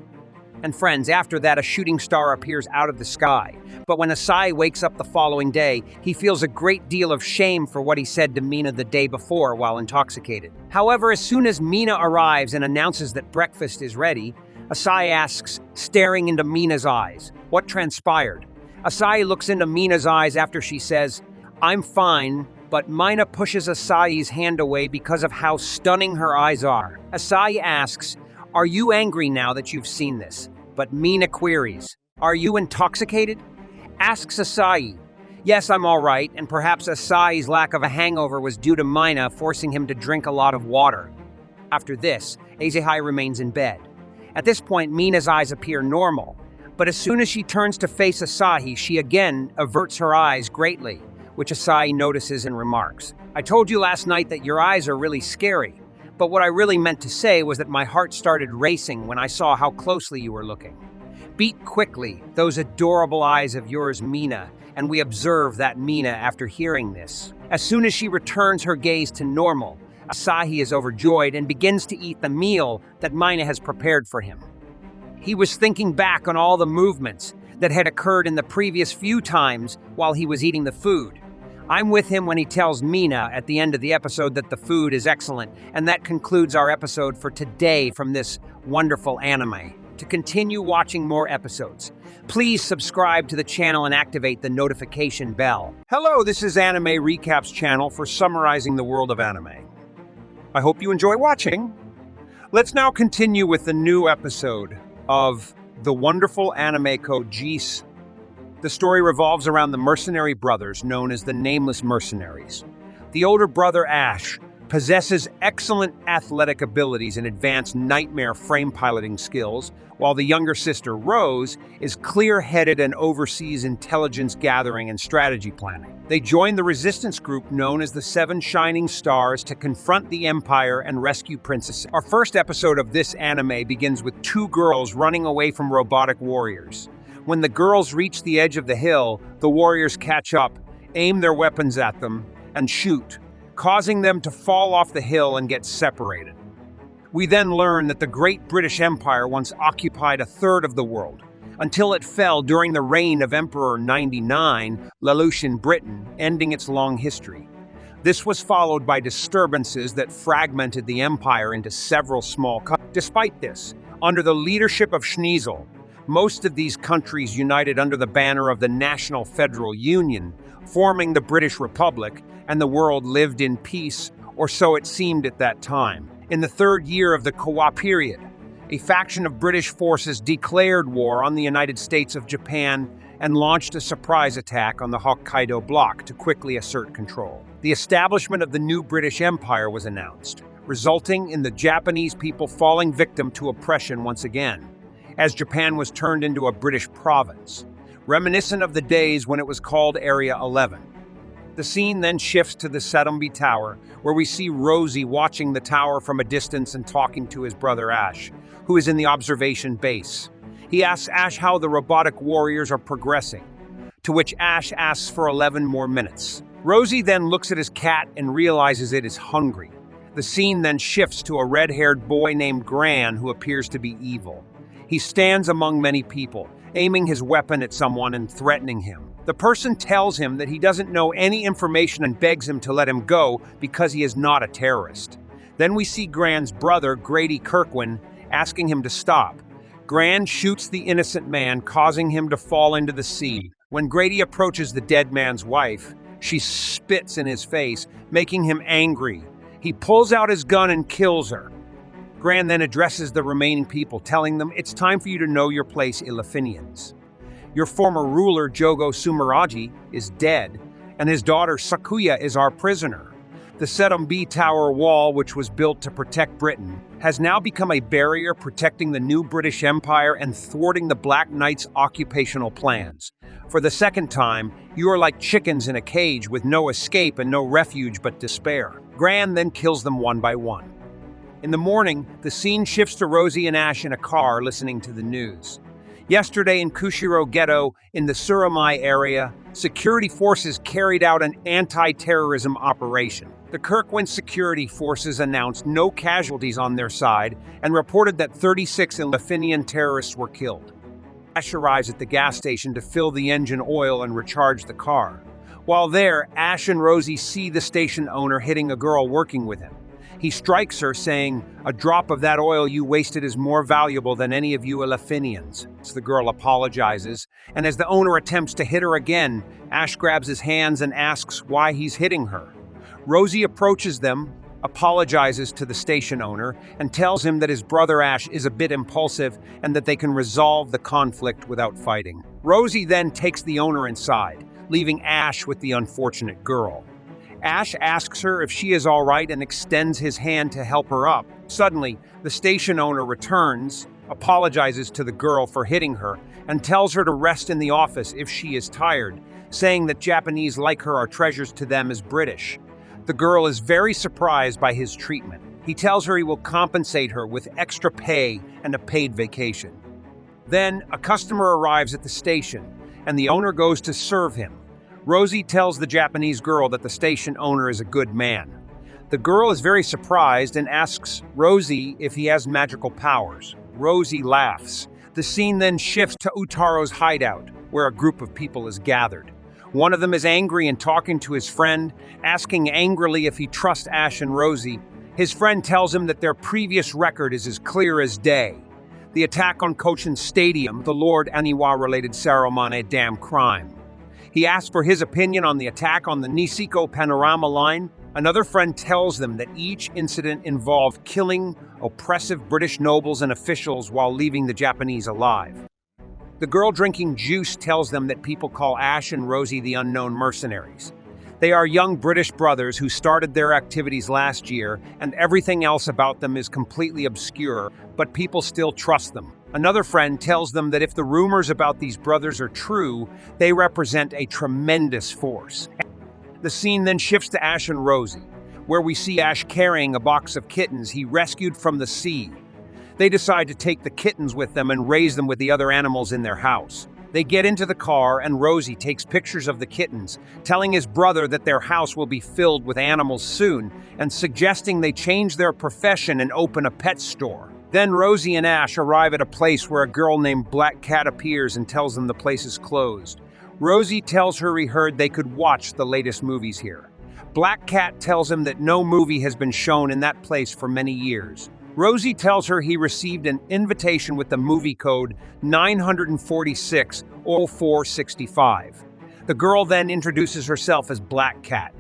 And friends, after that, a shooting star appears out of the sky. But when Asahi wakes up the following day, he feels a great deal of shame for what he said to Mina the day before while intoxicated. However, as soon as Mina arrives and announces that breakfast is ready, Asahi asks, staring into Mina's eyes, what transpired? Asahi looks into Mina's eyes after she says, I'm fine, but Mina pushes Asahi's hand away because of how stunning her eyes are. Asahi asks, are you angry now that you've seen this? But Mina queries, are you intoxicated? Asks Asahi. Yes, I'm all right, and perhaps Asahi's lack of a hangover was due to Mina forcing him to drink a lot of water. After this, Asahi remains in bed. At this point, Mina's eyes appear normal, but as soon as she turns to face Asahi, she again averts her eyes greatly, which Asahi notices and remarks, I told you last night that your eyes are really scary, but what I really meant to say was that my heart started racing when I saw how closely you were looking. Beat quickly those adorable eyes of yours, Mina, and we observe that Mina after hearing this. As soon as she returns her gaze to normal, Asahi is overjoyed and begins to eat the meal that Mina has prepared for him. He was thinking back on all the movements that had occurred in the previous few times while he was eating the food. I'm with him when he tells Mina at the end of the episode that the food is excellent, and that concludes our episode for today from this wonderful anime. To continue watching more episodes, please subscribe to the channel and activate the notification bell. Hello, this is Anime Recaps channel for summarizing the world of anime. I hope you enjoy watching. Let's now continue with the new episode of the wonderful anime called GEASS. The story revolves around the mercenary brothers known as the Nameless Mercenaries. The older brother, Ash, possesses excellent athletic abilities and advanced nightmare frame piloting skills, while the younger sister, Rose, is clear-headed and oversees intelligence gathering and strategy planning. They join the resistance group known as the Seven Shining Stars to confront the Empire and rescue Princess. Our first episode of this anime begins with two girls running away from robotic warriors. When the girls reach the edge of the hill, the warriors catch up, aim their weapons at them, and shoot, causing them to fall off the hill and get separated. We then learn that the Great British Empire once occupied a third of the world, until it fell during the reign of Emperor 99, Lelouch in Britain, ending its long history. This was followed by disturbances that fragmented the empire into several small countries. Despite this, under the leadership of Schneasel, most of these countries united under the banner of the National Federal Union, forming the British Republic, and the world lived in peace, or so it seemed at that time. In the third year of the Kowa period, a faction of British forces declared war on the United States of Japan and launched a surprise attack on the Hokkaido bloc to quickly assert control. The establishment of the new British Empire was announced, resulting in the Japanese people falling victim to oppression once again, as Japan was turned into a British province, reminiscent of the days when it was called Area 11. The scene then shifts to the Setombi Tower, where we see ROZÉ watching the tower from a distance and talking to his brother Ash, who is in the observation base. He asks Ash how the robotic warriors are progressing, to which Ash asks for 11 more minutes. ROZÉ then looks at his cat and realizes it is hungry. The scene then shifts to a red-haired boy named Gran who appears to be evil. He stands among many people, aiming his weapon at someone and threatening him. The person tells him that he doesn't know any information and begs him to let him go because he is not a terrorist. Then we see Grand's brother, Grady Kirkwin, asking him to stop. Grand shoots the innocent man, causing him to fall into the sea. When Grady approaches the dead man's wife, she spits in his face, making him angry. He pulls out his gun and kills her. Grand then addresses the remaining people, telling them, "It's time for you to know your place, Ilafinians. Your former ruler, Jogo Sumeraji, is dead, and his daughter Sakuya is our prisoner. The Sedumbi Tower wall, which was built to protect Britain, has now become a barrier protecting the new British Empire and thwarting the Black Knight's occupational plans. For the second time, you are like chickens in a cage with no escape and no refuge but despair." Gran then kills them one by one. In the morning, the scene shifts to Rosie and Ash in a car listening to the news. Yesterday in Kushiro Ghetto, in the Suramai area, security forces carried out an anti-terrorism operation. The Kirkwin security forces announced no casualties on their side and reported that 36 Ilafinian terrorists were killed. Ash arrives at the gas station to fill the engine oil and recharge the car. While there, Ash and Rosie see the station owner hitting a girl working with him. He strikes her, saying, "A drop of that oil you wasted is more valuable than any of you Ilafinians." The girl apologizes, and as the owner attempts to hit her again, Ash grabs his hands and asks why he's hitting her. Rosie approaches them, apologizes to the station owner, and tells him that his brother Ash is a bit impulsive and that they can resolve the conflict without fighting. Rosie then takes the owner inside, leaving Ash with the unfortunate girl. Ash asks her if she is all right and extends his hand to help her up. Suddenly, the station owner returns, apologizes to the girl for hitting her, and tells her to rest in the office if she is tired, saying that Japanese like her are treasures to them as British. The girl is very surprised by his treatment. He tells her he will compensate her with extra pay and a paid vacation. Then, a customer arrives at the station, and the owner goes to serve him. Rosie tells the Japanese girl that the station owner is a good man. The girl is very surprised and asks Rosie if he has magical powers. Rosie laughs. The scene then shifts to Utaro's hideout, where a group of people is gathered. One of them is angry and talking to his friend, asking angrily if he trusts Ash and Rosie. His friend tells him that their previous record is as clear as day. The attack on Cochin Stadium, the Lord Aniwa-related ceremony, a damn crime. He asks for his opinion on the attack on the Niseko Panorama Line. Another friend tells them that each incident involved killing oppressive British nobles and officials while leaving the Japanese alive. The girl drinking juice tells them that people call Ash and Rosie the unknown mercenaries. They are young British brothers who started their activities last year, and everything else about them is completely obscure, but people still trust them. Another friend tells them that if the rumors about these brothers are true, they represent a tremendous force. The scene then shifts to Ash and Rosie, where we see Ash carrying a box of kittens he rescued from the sea. They decide to take the kittens with them and raise them with the other animals in their house. They get into the car and Rosie takes pictures of the kittens, telling his brother that their house will be filled with animals soon and suggesting they change their profession and open a pet store. Then Rosie and Ash arrive at a place where a girl named Black Cat appears and tells them the place is closed. Rosie tells her he heard they could watch the latest movies here. Black Cat tells him that no movie has been shown in that place for many years. Rosie tells her he received an invitation with the movie code 946-0465. The girl then introduces herself as Black Cat.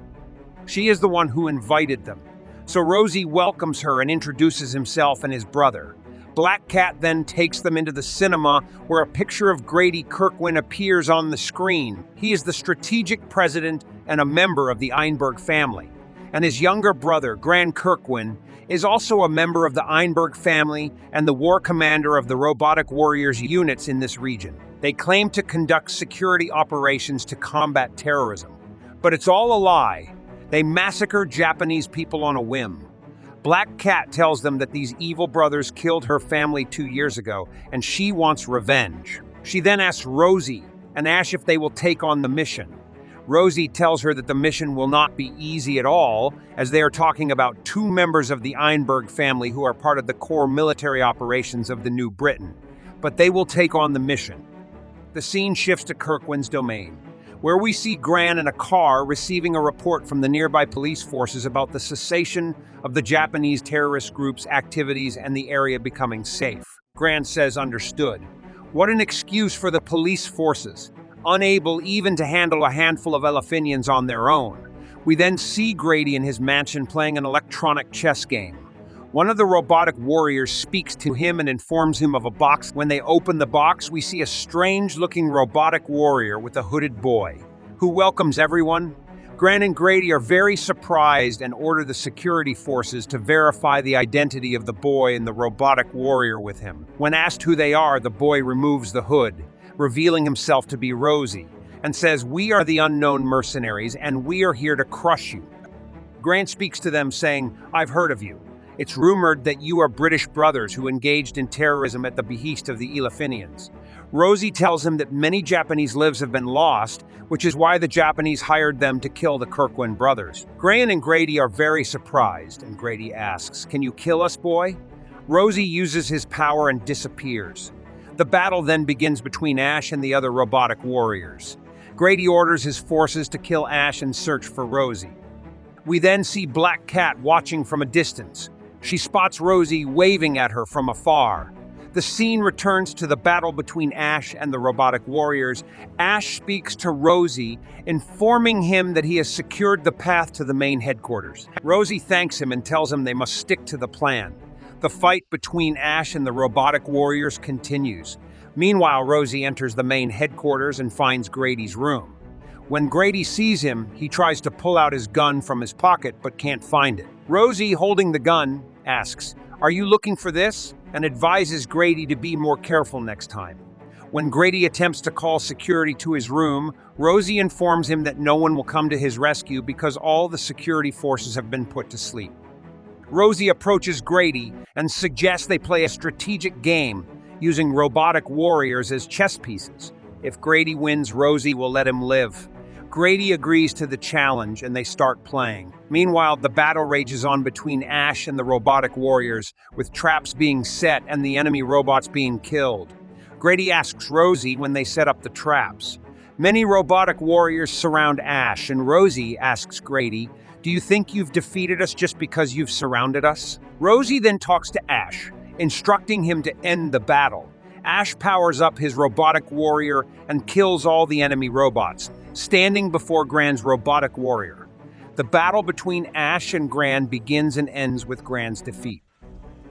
She is the one who invited them. So Rosie welcomes her and introduces himself and his brother. Black Cat then takes them into the cinema where a picture of Grady Kirkwin appears on the screen. He is the strategic president and a member of the Einberg family. And his younger brother, Gran Kirkwin, is also a member of the Einberg family and the war commander of the robotic warriors units in this region. They claim to conduct security operations to combat terrorism. But it's all a lie. They massacre Japanese people on a whim. Black Cat tells them that these evil brothers killed her family 2 years ago, and she wants revenge. She then asks Rosie and Ash if they will take on the mission. Rosie tells her that the mission will not be easy at all, as they are talking about 2 members of the Einberg family who are part of the core military operations of the New Britain. but they will take on the mission. The scene shifts to Kirkwin's domain, where we see Gran in a car receiving a report from the nearby police forces about the cessation of the Japanese terrorist group's activities and the area becoming safe. Gran says understood. What an excuse for the police forces, unable even to handle a handful of Elephinians on their own. We then see Grady in his mansion playing an electronic chess game. One of the robotic warriors speaks to him and informs him of a box. When they open the box, we see a strange-looking robotic warrior with a hooded boy, who welcomes everyone. Gran and Grady are very surprised and order the security forces to verify the identity of the boy and the robotic warrior with him. When asked who they are, the boy removes the hood, revealing himself to be ROZÉ, and says, "We are the unknown mercenaries, and we are here to crush you." Gran speaks to them saying, "I've heard of you. It's rumored that you are British brothers who engaged in terrorism at the behest of the Elephinians." ROZÉ tells him that many Japanese lives have been lost, which is why the Japanese hired them to kill the Kirkwin brothers. Gran and Grady are very surprised, and Grady asks, "Can you kill us, boy?" ROZÉ uses his power and disappears. The battle then begins between Ash and the other robotic warriors. Grady orders his forces to kill Ash and search for ROZÉ. We then see Black Cat watching from a distance. She spots ROZÉ waving at her from afar. The scene returns to the battle between Ash and the robotic warriors. Ash speaks to ROZÉ, informing him that he has secured the path to the main headquarters. ROZÉ thanks him and tells him they must stick to the plan. The fight between Ash and the robotic warriors continues. Meanwhile, ROZÉ enters the main headquarters and finds Grady's room. When Grady sees him, he tries to pull out his gun from his pocket but can't find it. ROZÉ, holding the gun, asks, "Are you looking for this?" and advises Grady to be more careful next time. When Grady attempts to call security to his room, ROZÉ informs him that no one will come to his rescue because all the security forces have been put to sleep. ROZÉ approaches Grady and suggests they play a strategic game using robotic warriors as chess pieces. If Grady wins, ROZÉ will let him live. Grady agrees to the challenge and they start playing. Meanwhile, the battle rages on between Ash and the robotic warriors, with traps being set and the enemy robots being killed. Grady asks ROZÉ when they set up the traps. Many robotic warriors surround Ash, and ROZÉ asks Grady, "Do you think you've defeated us just because you've surrounded us?" ROZÉ then talks to Ash, instructing him to end the battle. Ash powers up his robotic warrior and kills all the enemy robots, standing before Gran's robotic warrior. The battle between Ash and Gran begins and ends with Gran's defeat.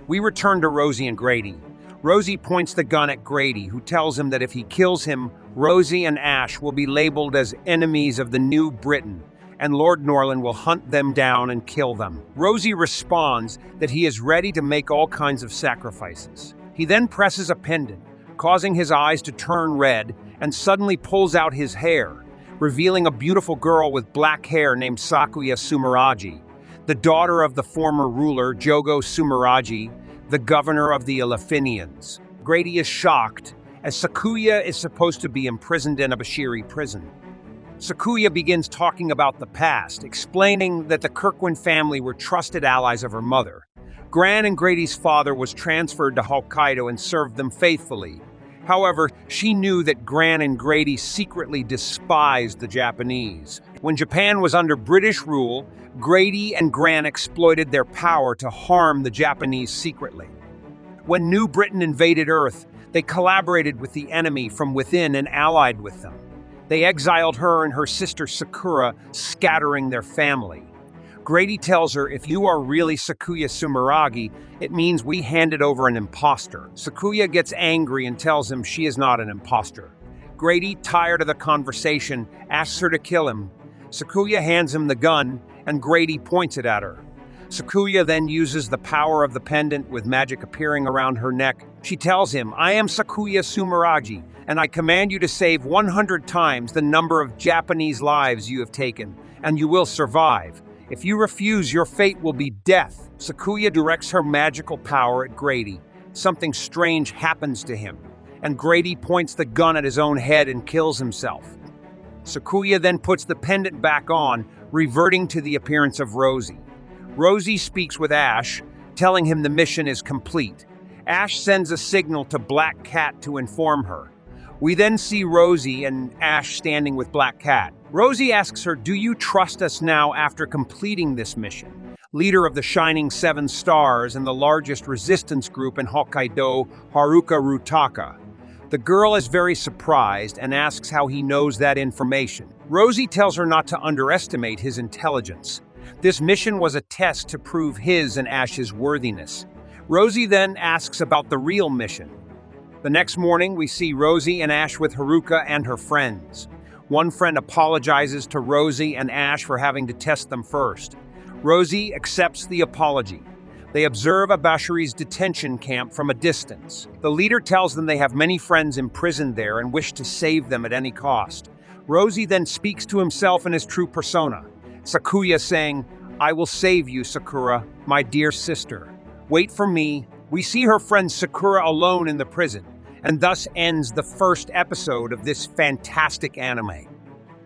We return to ROZÉ and Grady. ROZÉ points the gun at Grady, who tells him that if he kills him, ROZÉ and Ash will be labeled as enemies of the New Britain, and Lord Norland will hunt them down and kill them. ROZÉ responds that he is ready to make all kinds of sacrifices. He then presses a pendant, causing his eyes to turn red, and suddenly pulls out his hair, revealing a beautiful girl with black hair named Sakuya Sumeragi, the daughter of the former ruler Jogo Sumeragi, the governor of the Elephinians. Grady is shocked, as Sakuya is supposed to be imprisoned in a Bashiri prison. Sakuya begins talking about the past, explaining that the Kirkwin family were trusted allies of her mother. Gran and Grady's father was transferred to Hokkaido and served them faithfully. However, she knew that Gran and Grady secretly despised the Japanese. When Japan was under British rule, Grady and Gran exploited their power to harm the Japanese secretly. When New Britain invaded Earth, they collaborated with the enemy from within and allied with them. They exiled her and her sister Sakura, scattering their family. Grady tells her, "If you are really Sakuya Sumeragi, it means we handed over an imposter." Sakuya gets angry and tells him she is not an imposter. Grady, tired of the conversation, asks her to kill him. Sakuya hands him the gun, and Grady points it at her. Sakuya then uses the power of the pendant with magic appearing around her neck. She tells him, "I am Sakuya Sumeragi, and I command you to save 100 times the number of Japanese lives you have taken, and you will survive. If you refuse, your fate will be death." Sakuya directs her magical power at Grady. Something strange happens to him, and Grady points the gun at his own head and kills himself. Sakuya then puts the pendant back on, reverting to the appearance of ROZÉ. ROZÉ speaks with Ash, telling him the mission is complete. Ash sends a signal to Black Cat to inform her. We then see ROZÉ and Ash standing with Black Cat. ROZÉ asks her, "Do you trust us now after completing this mission?" Leader of the Shining Seven Stars and the largest resistance group in Hokkaido, Haruka Rutaka. The girl is very surprised and asks how he knows that information. ROZÉ tells her not to underestimate his intelligence. This mission was a test to prove his and Ash's worthiness. ROZÉ then asks about the real mission. The next morning, we see ROZÉ and Ash with Haruka and her friends. One friend apologizes to ROZÉ and Ash for having to test them first. ROZÉ accepts the apology. They observe Abashiri's detention camp from a distance. The leader tells them they have many friends imprisoned there and wish to save them at any cost. ROZÉ then speaks to himself in his true persona, Sakuya, saying, "I will save you, Sakura, my dear sister. Wait for me." We see her friend Sakura alone in the prison, and thus ends the first episode of this fantastic anime.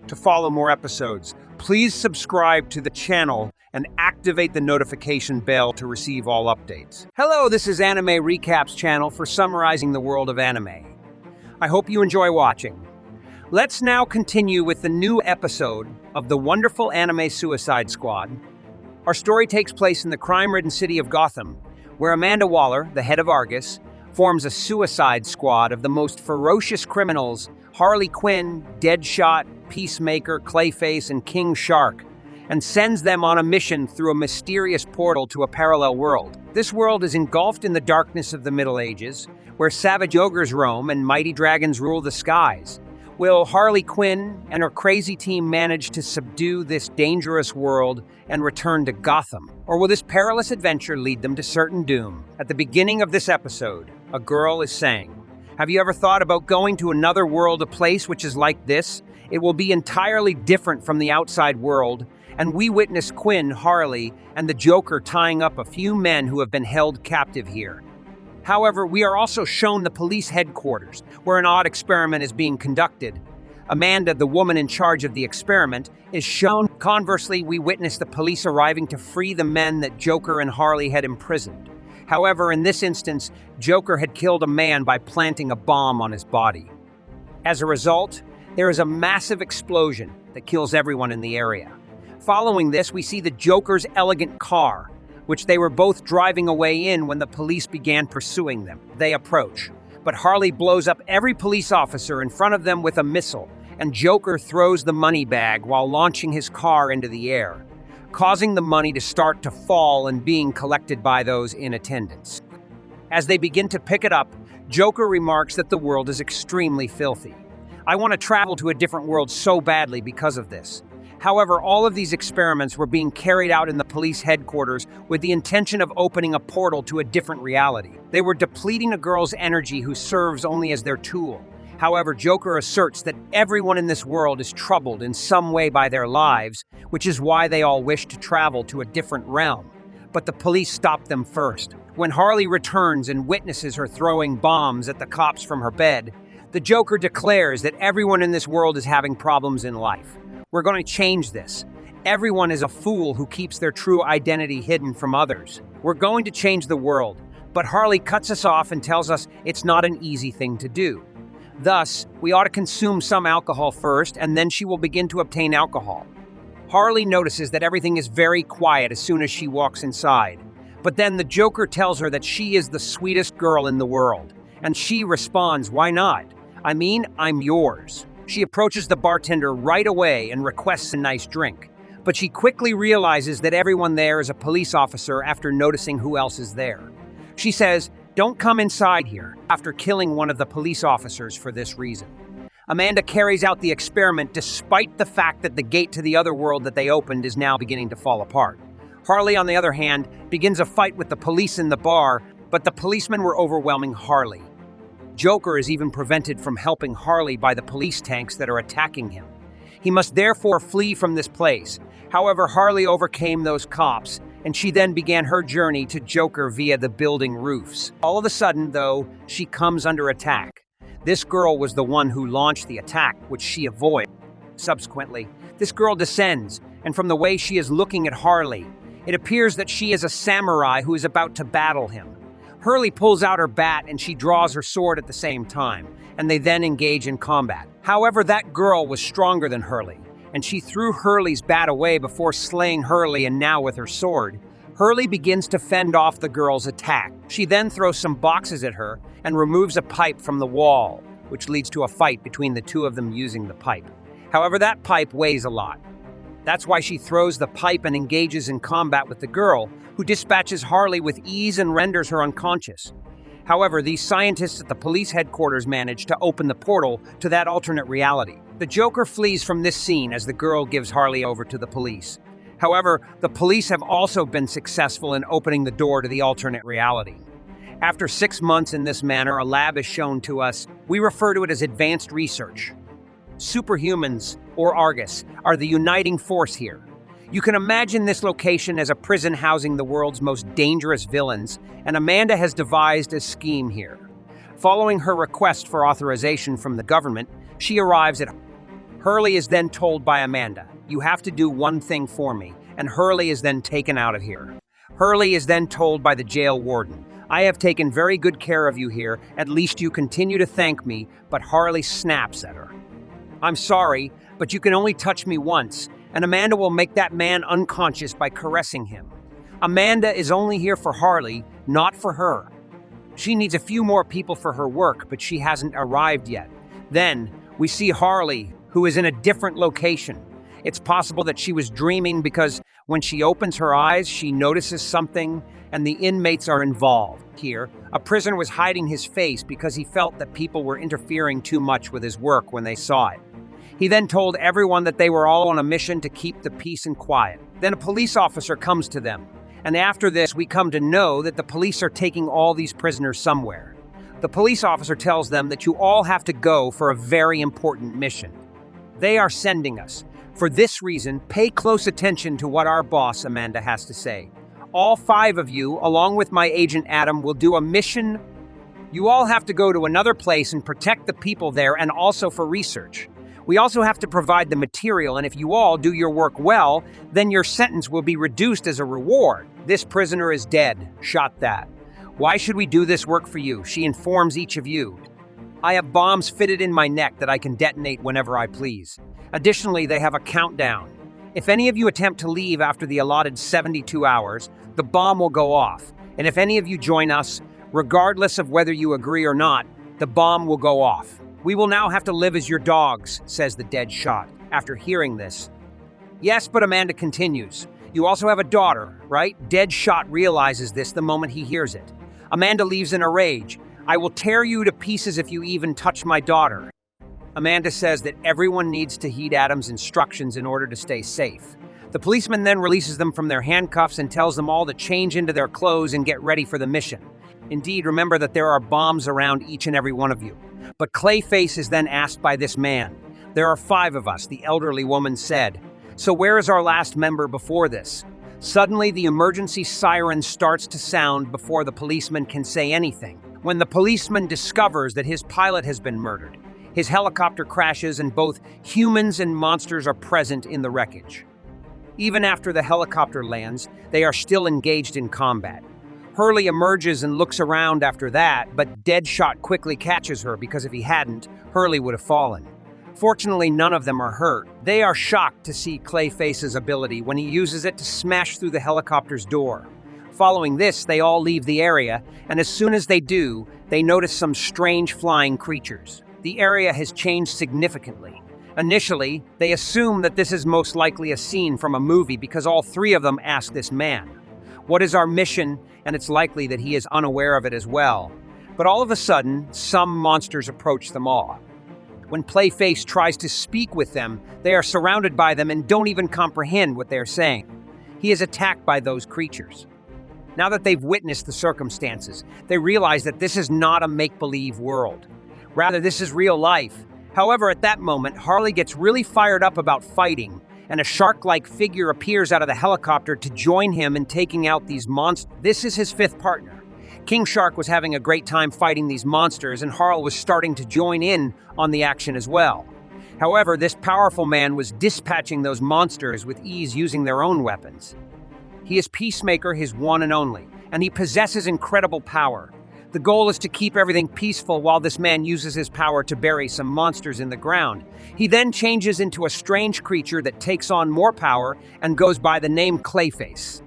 To follow more episodes, please subscribe to the channel and activate the notification bell to receive all updates. Hello, this is Anime Recaps channel for summarizing the world of anime. I hope you enjoy watching. Let's now continue with the new episode of the wonderful anime Suicide Squad. Our story takes place in the crime-ridden city of Gotham, where Amanda Waller, the head of Argus, forms a suicide squad of the most ferocious criminals: Harley Quinn, Deadshot, Peacemaker, Clayface, and King Shark, and sends them on a mission through a mysterious portal to a parallel world. This world is engulfed in the darkness of the Middle Ages, where savage ogres roam and mighty dragons rule the skies. Will Harley Quinn and her crazy team manage to subdue this dangerous world and return to Gotham? Or will this perilous adventure lead them to certain doom? At the beginning of this episode, a girl is saying, "Have you ever thought about going to another world, a place which is like this? It will be entirely different from the outside world." And we witness Quinn, Harley, and the Joker tying up a few men who have been held captive here. However, we are also shown the police headquarters, where an odd experiment is being conducted. Amanda, the woman in charge of the experiment, is shown. Conversely, we witness the police arriving to free the men that Joker and Harley had imprisoned. However, in this instance, Joker had killed a man by planting a bomb on his body. As a result, there is a massive explosion that kills everyone in the area. Following this, we see the Joker's elegant car, which they were both driving away in when the police began pursuing them. They approach, but Harley blows up every police officer in front of them with a missile, and Joker throws the money bag while launching his car into the air, causing the money to start to fall and being collected by those in attendance. As they begin to pick it up, Joker remarks that the world is extremely filthy. "I want to travel to a different world so badly because of this." However, all of these experiments were being carried out in the police headquarters with the intention of opening a portal to a different reality. They were depleting a girl's energy who serves only as their tool. However, Joker asserts that everyone in this world is troubled in some way by their lives, which is why they all wish to travel to a different realm. But the police stop them first. When Harley returns and witnesses her throwing bombs at the cops from her bed, the Joker declares that everyone in this world is having problems in life. "We're going to change this. Everyone is a fool who keeps their true identity hidden from others. We're going to change the world." But Harley cuts us off and tells us it's not an easy thing to do. Thus, we ought to consume some alcohol first, and then she will begin to obtain alcohol. Harley notices that everything is very quiet as soon as she walks inside. But then the Joker tells her that she is the sweetest girl in the world. And she responds, "Why not? I mean, I'm yours." She approaches the bartender right away and requests a nice drink. But she quickly realizes that everyone there is a police officer after noticing who else is there. She says, "Don't come inside here," after killing one of the police officers for this reason. Amanda carries out the experiment despite the fact that the gate to the other world that they opened is now beginning to fall apart. Harley, on the other hand, begins a fight with the police in the bar, but the policemen were overwhelming Harley. Joker is even prevented from helping Harley by the police tanks that are attacking him. He must therefore flee from this place. However, Harley overcame those cops, and she then began her journey to Joker via the building roofs. All of a sudden, though, she comes under attack. This girl was the one who launched the attack, which she avoided. Subsequently, this girl descends, and from the way she is looking at Harley, it appears that she is a samurai who is about to battle him. Hurley pulls out her bat and she draws her sword at the same time, and they then engage in combat. However, that girl was stronger than Hurley, and she threw Hurley's bat away before slaying Hurley, and now with her sword, Hurley begins to fend off the girl's attack. She then throws some boxes at her and removes a pipe from the wall, which leads to a fight between the two of them using the pipe. However, that pipe weighs a lot. That's why she throws the pipe and engages in combat with the girl, who dispatches Harley with ease and renders her unconscious. However, these scientists at the police headquarters manage to open the portal to that alternate reality. The Joker flees from this scene as the girl gives Harley over to the police. However, the police have also been successful in opening the door to the alternate reality. After 6 months in this manner, a lab is shown to us. We refer to it as advanced research. Superhumans, or Argus, are the uniting force here. You can imagine this location as a prison housing the world's most dangerous villains, and Amanda has devised a scheme here. Following her request for authorization from the government, she arrives at Hurley is then told by Amanda, "You have to do one thing for me," and Hurley is then taken out of here. Hurley is then told by the jail warden, "I have taken very good care of you here, at least you continue to thank me," but Harley snaps at her. "I'm sorry, but you can only touch me once, and Amanda will make that man unconscious by caressing him." Amanda is only here for Harley, not for her. She needs a few more people for her work, but she hasn't arrived yet. Then, we see Harley, who is in a different location. It's possible that she was dreaming because when she opens her eyes, she notices something, and the inmates are involved. Here, a prisoner was hiding his face because he felt that people were interfering too much with his work when they saw it. He then told everyone that they were all on a mission to keep the peace and quiet. Then a police officer comes to them, and after this we come to know that the police are taking all these prisoners somewhere. The police officer tells them that you all have to go for a very important mission. They are sending us. For this reason, pay close attention to what our boss, Amanda, has to say. All 5 of you, along with my agent Adam, will do a mission. You all have to go to another place and protect the people there, and also for research. We also have to provide the material, and if you all do your work well, then your sentence will be reduced as a reward. This prisoner is dead. Shot that. Why should we do this work for you? She informs each of you. I have bombs fitted in my neck that I can detonate whenever I please. Additionally, they have a countdown. If any of you attempt to leave after the allotted 72 hours, the bomb will go off. And if any of you join us, regardless of whether you agree or not, the bomb will go off. We will now have to live as your dogs, says the dead shot. After hearing this, yes, but Amanda continues. You also have a daughter, right? Dead shot realizes this the moment he hears it. Amanda leaves in a rage. I will tear you to pieces if you even touch my daughter. Amanda says that everyone needs to heed Adam's instructions in order to stay safe. The policeman then releases them from their handcuffs and tells them all to change into their clothes and get ready for the mission. Indeed, remember that there are bombs around each and every one of you. But Clayface is then asked by this man. There are 5 of us, the elderly woman said. So where is our last member before this? Suddenly, the emergency siren starts to sound before the policeman can say anything. When the policeman discovers that his pilot has been murdered, his helicopter crashes and both humans and monsters are present in the wreckage. Even after the helicopter lands, they are still engaged in combat. Hurley emerges and looks around after that, but Deadshot quickly catches her because if he hadn't, Hurley would have fallen. Fortunately, none of them are hurt. They are shocked to see Clayface's ability when he uses it to smash through the helicopter's door. Following this, they all leave the area, and as soon as they do, they notice some strange flying creatures. The area has changed significantly. Initially, they assume that this is most likely a scene from a movie because all 3 of them ask this man, "What is our mission?" And it's likely that he is unaware of it as well. But all of a sudden, some monsters approach them all. When Clayface tries to speak with them, they are surrounded by them and don't even comprehend what they are saying. He is attacked by those creatures. Now that they've witnessed the circumstances, they realize that this is not a make-believe world. Rather, this is real life. However, at that moment, Harley gets really fired up about fighting, and a shark-like figure appears out of the helicopter to join him in taking out these monsters. This is his 5th partner. King Shark was having a great time fighting these monsters, and Harl was starting to join in on the action as well. However, this powerful man was dispatching those monsters with ease using their own weapons. He is Peacemaker, his one and only, and he possesses incredible power. The goal is to keep everything peaceful while this man uses his power to bury some monsters in the ground. He then changes into a strange creature that takes on more power and goes by the name Clayface.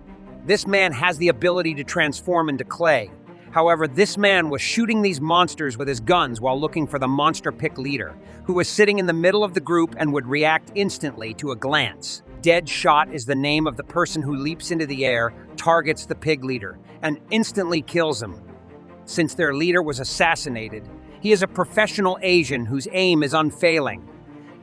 This man has the ability to transform into clay. However, this man was shooting these monsters with his guns while looking for the monster pick leader, who was sitting in the middle of the group and would react instantly to a glance. Deadshot is the name of the person who leaps into the air, targets the pig leader, and instantly kills him. Since their leader was assassinated, he is a professional Asian whose aim is unfailing.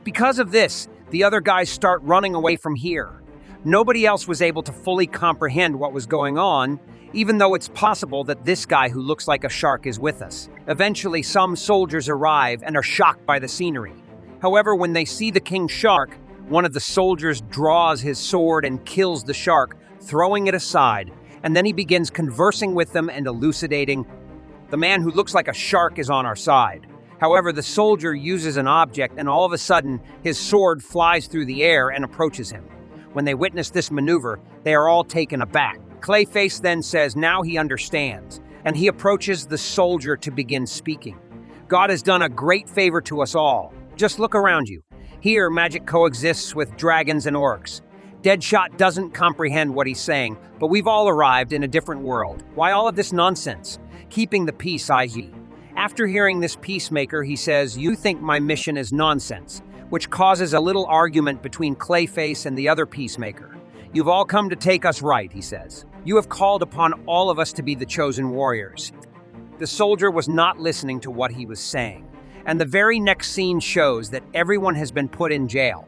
Because of this, the other guys start running away from here. Nobody else was able to fully comprehend what was going on, even though it's possible that this guy who looks like a shark is with us. Eventually, some soldiers arrive and are shocked by the scenery. However, when they see the king shark, one of the soldiers draws his sword and kills the shark, throwing it aside, and then he begins conversing with them and elucidating. The man who looks like a shark is on our side. However, the soldier uses an object and all of a sudden, his sword flies through the air and approaches him. When they witness this maneuver, they are all taken aback. Clayface then says now he understands, and he approaches the soldier to begin speaking. God has done a great favor to us all. Just look around you. Here, magic coexists with dragons and orcs. Deadshot doesn't comprehend what he's saying, but we've all arrived in a different world. Why all of this nonsense? Keeping the peace, Isekai. After hearing this peacemaker, he says, "You think my mission is nonsense," which causes a little argument between Clayface and the other peacemaker. "You've all come to take us right," he says. "You have called upon all of us to be the chosen warriors." The soldier was not listening to what he was saying, and the very next scene shows that everyone has been put in jail.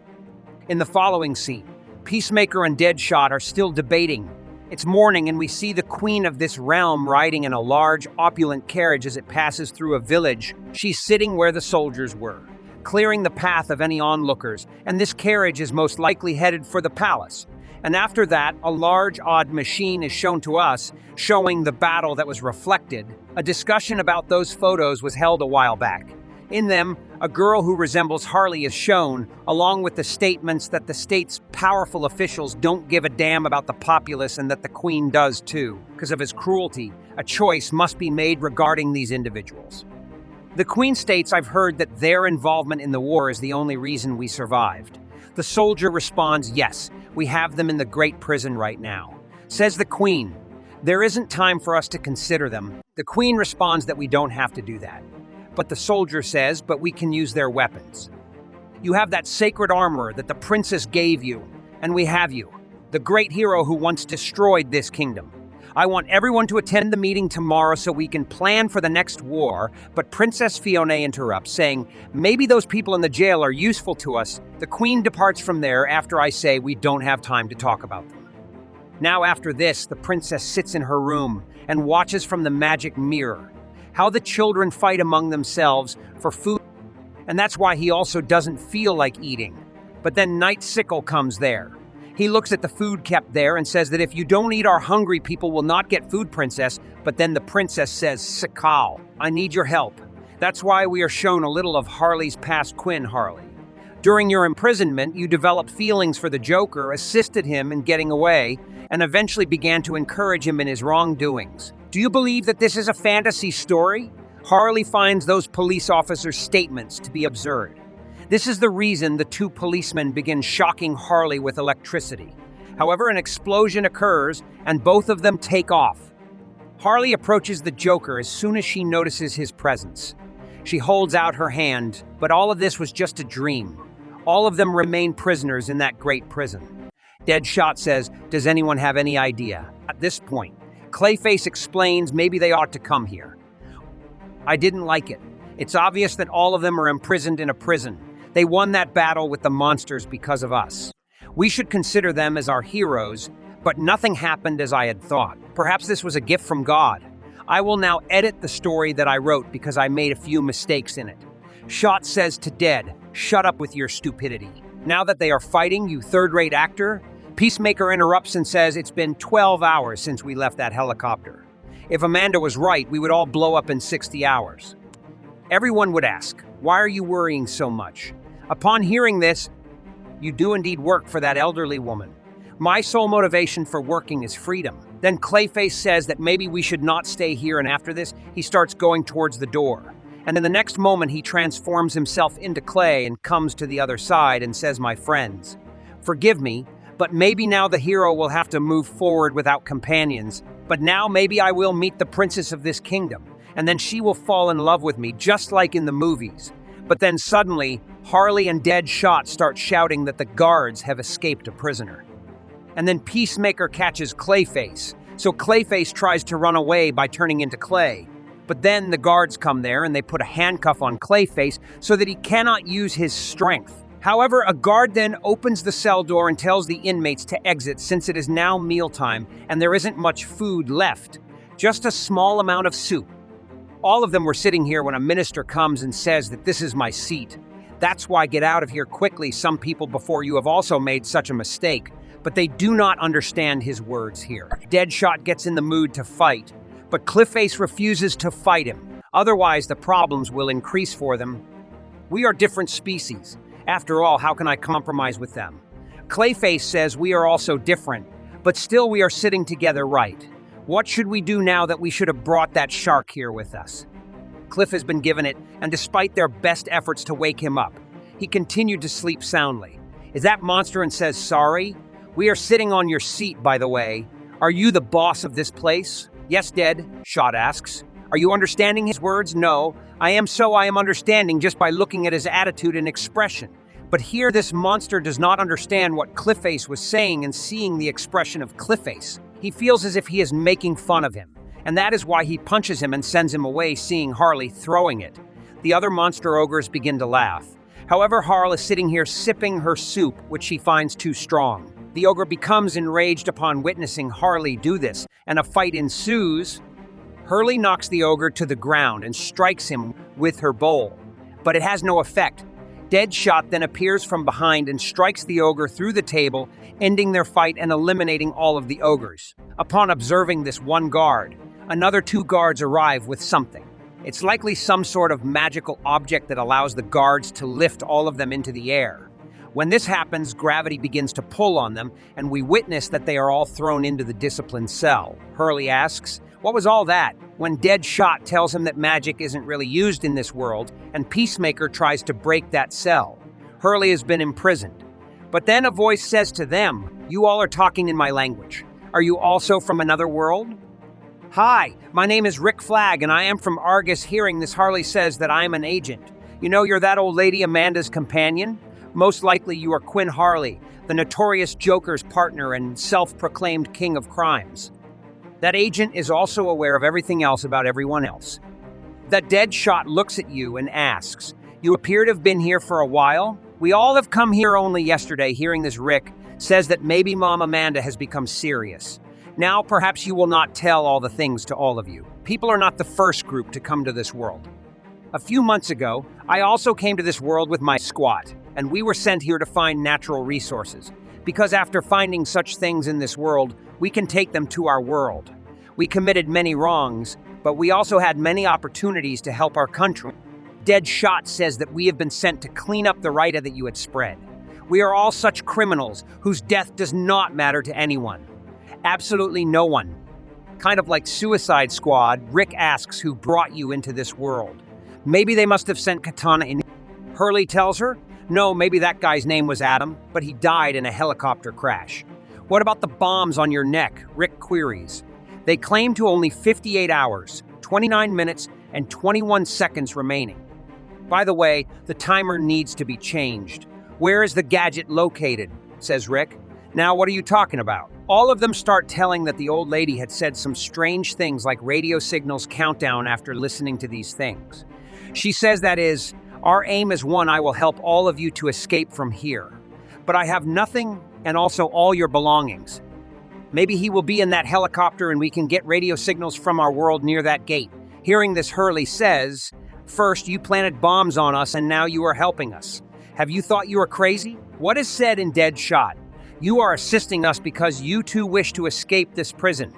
In the following scene, Peacemaker and Deadshot are still debating. It's morning and we see the queen of this realm riding in a large, opulent carriage as it passes through a village. She's sitting where the soldiers were, clearing the path of any onlookers, and this carriage is most likely headed for the palace. And after that, a large, odd machine is shown to us, showing the battle that was reflected. A discussion about those photos was held a while back. In them, a girl who resembles Harley is shown, along with the statements that the state's powerful officials don't give a damn about the populace and that the queen does too. Because of his cruelty, a choice must be made regarding these individuals. The queen states, "I've heard that their involvement in the war is the only reason we survived." The soldier responds, "Yes, we have them in the great prison right now." Says the queen, "There isn't time for us to consider them." The queen responds that we don't have to do that. But the soldier says, "But we can use their weapons. You have that sacred armor that the princess gave you, and we have you, the great hero who once destroyed this kingdom. I want everyone to attend the meeting tomorrow so we can plan for the next war." But Princess Fiona interrupts, saying, "Maybe those people in the jail are useful to us." The queen departs from there after I say we don't have time to talk about them. Now after this, the princess sits in her room and watches from the magic mirror how the children fight among themselves for food, and that's why he also doesn't feel like eating. But then Night Sickle comes there. He looks at the food kept there and says that if you don't eat, our hungry people will not get food, princess. But then the princess says, "Saikyou, I need your help." That's why we are shown a little of Harley's past. Quinn Harley. During your imprisonment, you developed feelings for the Joker, assisted him in getting away, and eventually began to encourage him in his wrongdoings. Do you believe that this is a fantasy story? Harley finds those police officers' statements to be absurd. This is the reason the two policemen begin shocking Harley with electricity. However, an explosion occurs, and both of them take off. Harley approaches the Joker as soon as she notices his presence. She holds out her hand, but all of this was just a dream. All of them remain prisoners in that great prison. Deadshot says, "Does anyone have any idea?" At this point, Clayface explains maybe they ought to come here. I didn't like it. It's obvious that all of them are imprisoned in a prison. They won that battle with the monsters because of us. We should consider them as our heroes, but nothing happened as I had thought. Perhaps this was a gift from God. I will now edit the story that I wrote because I made a few mistakes in it. Shot says to Dead, "Shut up with your stupidity. Now that they are fighting, you third-rate actor." Peacemaker interrupts and says, "It's been 12 hours since we left that helicopter. If Amanda was right, we would all blow up in 60 hours. Everyone would ask, why are you worrying so much? Upon hearing this, you do indeed work for that elderly woman. My sole motivation for working is freedom. Then Clayface says that maybe we should not stay here, and after this, he starts going towards the door. And in the next moment, he transforms himself into clay and comes to the other side and says, "My friends, forgive me, but maybe now the hero will have to move forward without companions. But now maybe I will meet the princess of this kingdom, and then she will fall in love with me, just like in the movies." But then suddenly, Harley and Deadshot start shouting that the guards have escaped a prisoner. And then Peacemaker catches Clayface, so Clayface tries to run away by turning into clay. But then the guards come there and they put a handcuff on Clayface so that he cannot use his strength. However, a guard then opens the cell door and tells the inmates to exit since it is now mealtime and there isn't much food left, just a small amount of soup. All of them were sitting here when a minister comes and says that this is my seat. That's why get out of here quickly, some people before you have also made such a mistake. But they do not understand his words here. Deadshot gets in the mood to fight, but Clayface refuses to fight him. Otherwise, the problems will increase for them. We are different species. After all, how can I compromise with them? Clayface says we are also different, but still we are sitting together right. What should we do now that we should have brought that shark here with us? Cliff has been given it, and despite their best efforts to wake him up, he continued to sleep soundly. Is that monster and says sorry? "We are sitting on your seat, by the way. Are you the boss of this place?" "Yes, Deadshot asks. "Are you understanding his words?" "No, I am understanding just by looking at his attitude and expression." But here this monster does not understand what Clayface was saying, and seeing the expression of Clayface, he feels as if he is making fun of him. And that is why he punches him and sends him away, seeing Harley throwing it. The other monster ogres begin to laugh. However, Harl is sitting here sipping her soup, which she finds too strong. The ogre becomes enraged upon witnessing Harley do this, and a fight ensues. Harley knocks the ogre to the ground and strikes him with her bowl, but it has no effect. Deadshot then appears from behind and strikes the ogre through the table, ending their fight and eliminating all of the ogres. Upon observing this one guard, another two guards arrive with something. It's likely some sort of magical object that allows the guards to lift all of them into the air. When this happens, gravity begins to pull on them, and we witness that they are all thrown into the discipline cell. Hurley asks, "What was all that?" When Deadshot tells him that magic isn't really used in this world, and Peacemaker tries to break that cell. Hurley has been imprisoned. But then a voice says to them, "You all are talking in my language. Are you also from another world?" "Hi, my name is Rick Flag, and I am from Argus." Hearing this, Harley says that I am an agent. "You know you're that old lady Amanda's companion? Most likely you are Quinn Harley, the notorious Joker's partner and self-proclaimed king of crimes. That agent is also aware of everything else about everyone else." That Deadshot looks at you and asks, "You appear to have been here for a while? We all have come here only yesterday." Hearing this, Rick says that maybe Mom Amanda has become serious. "Now perhaps you will not tell all the things to all of you. People are not the first group to come to this world. A few months ago, I also came to this world with my squad, and we were sent here to find natural resources, because after finding such things in this world, we can take them to our world. We committed many wrongs, but we also had many opportunities to help our country. Deadshot says that we have been sent to clean up the Rita that you had spread. We are all such criminals whose death does not matter to anyone. Absolutely no one. Kind of like Suicide Squad, Rick asks who brought you into this world. Maybe they must have sent Katana in." Hurley tells her, "No, maybe that guy's name was Adam, but he died in a helicopter crash." "What about the bombs on your neck?" Rick queries. "They claim to only 58 hours, 29 minutes, and 21 seconds remaining. By the way, the timer needs to be changed. Where is the gadget located?" says Rick. "Now what are you talking about?" All of them start telling that the old lady had said some strange things like radio signals countdown after listening to these things. She says that is, "Our aim is one, I will help all of you to escape from here. But I have nothing and also all your belongings. Maybe he will be in that helicopter and we can get radio signals from our world near that gate." Hearing this, Hurley says, "First, you planted bombs on us and now you are helping us. Have you thought you were crazy? What is said in Deadshot? You are assisting us because you too wish to escape this prison."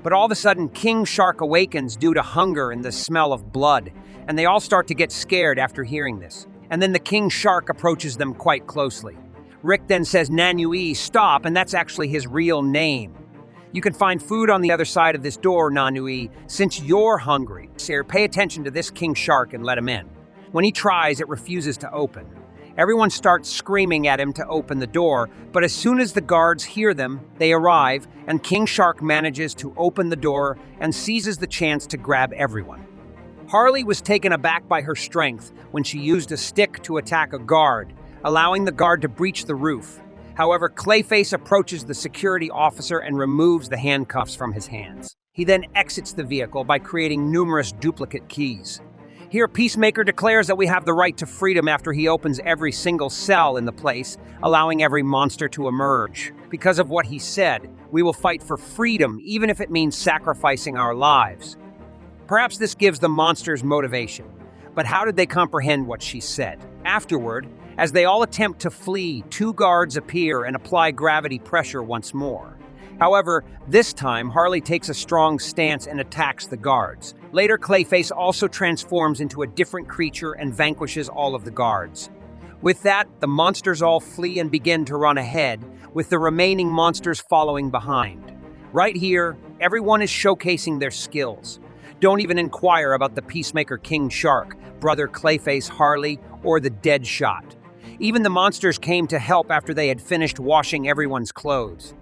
But all of a sudden, King Shark awakens due to hunger and the smell of blood, and they all start to get scared after hearing this. And then the King Shark approaches them quite closely. Rick then says, "Nanui, stop," and that's actually his real name. You can find food on the other side of this door, Nanui, since you're hungry. Sir, pay attention to this king shark and let him in. When he tries, it refuses to open. Everyone starts screaming at him to open the door, but as soon as the guards hear them, they arrive, and King Shark manages to open the door and seizes the chance to grab everyone. Harley was taken aback by her strength when she used a stick to attack a guard, allowing the guard to breach the roof. However, Clayface approaches the security officer and removes the handcuffs from his hands. He then exits the vehicle by creating numerous duplicate keys. Here, Peacemaker declares that we have the right to freedom after he opens every single cell in the place, allowing every monster to emerge. Because of what he said, we will fight for freedom, even if it means sacrificing our lives. Perhaps this gives the monsters motivation. But how did they comprehend what she said? Afterward, as they all attempt to flee, 2 guards appear and apply gravity pressure once more. However, this time, Harley takes a strong stance and attacks the guards. Later, Clayface also transforms into a different creature and vanquishes all of the guards. With that, the monsters all flee and begin to run ahead, with the remaining monsters following behind. Right here, everyone is showcasing their skills. Don't even inquire about the Peacemaker King Shark, Brother Clayface Harley, or the Dead Shot. Even the monsters came to help after they had finished washing everyone's clothes.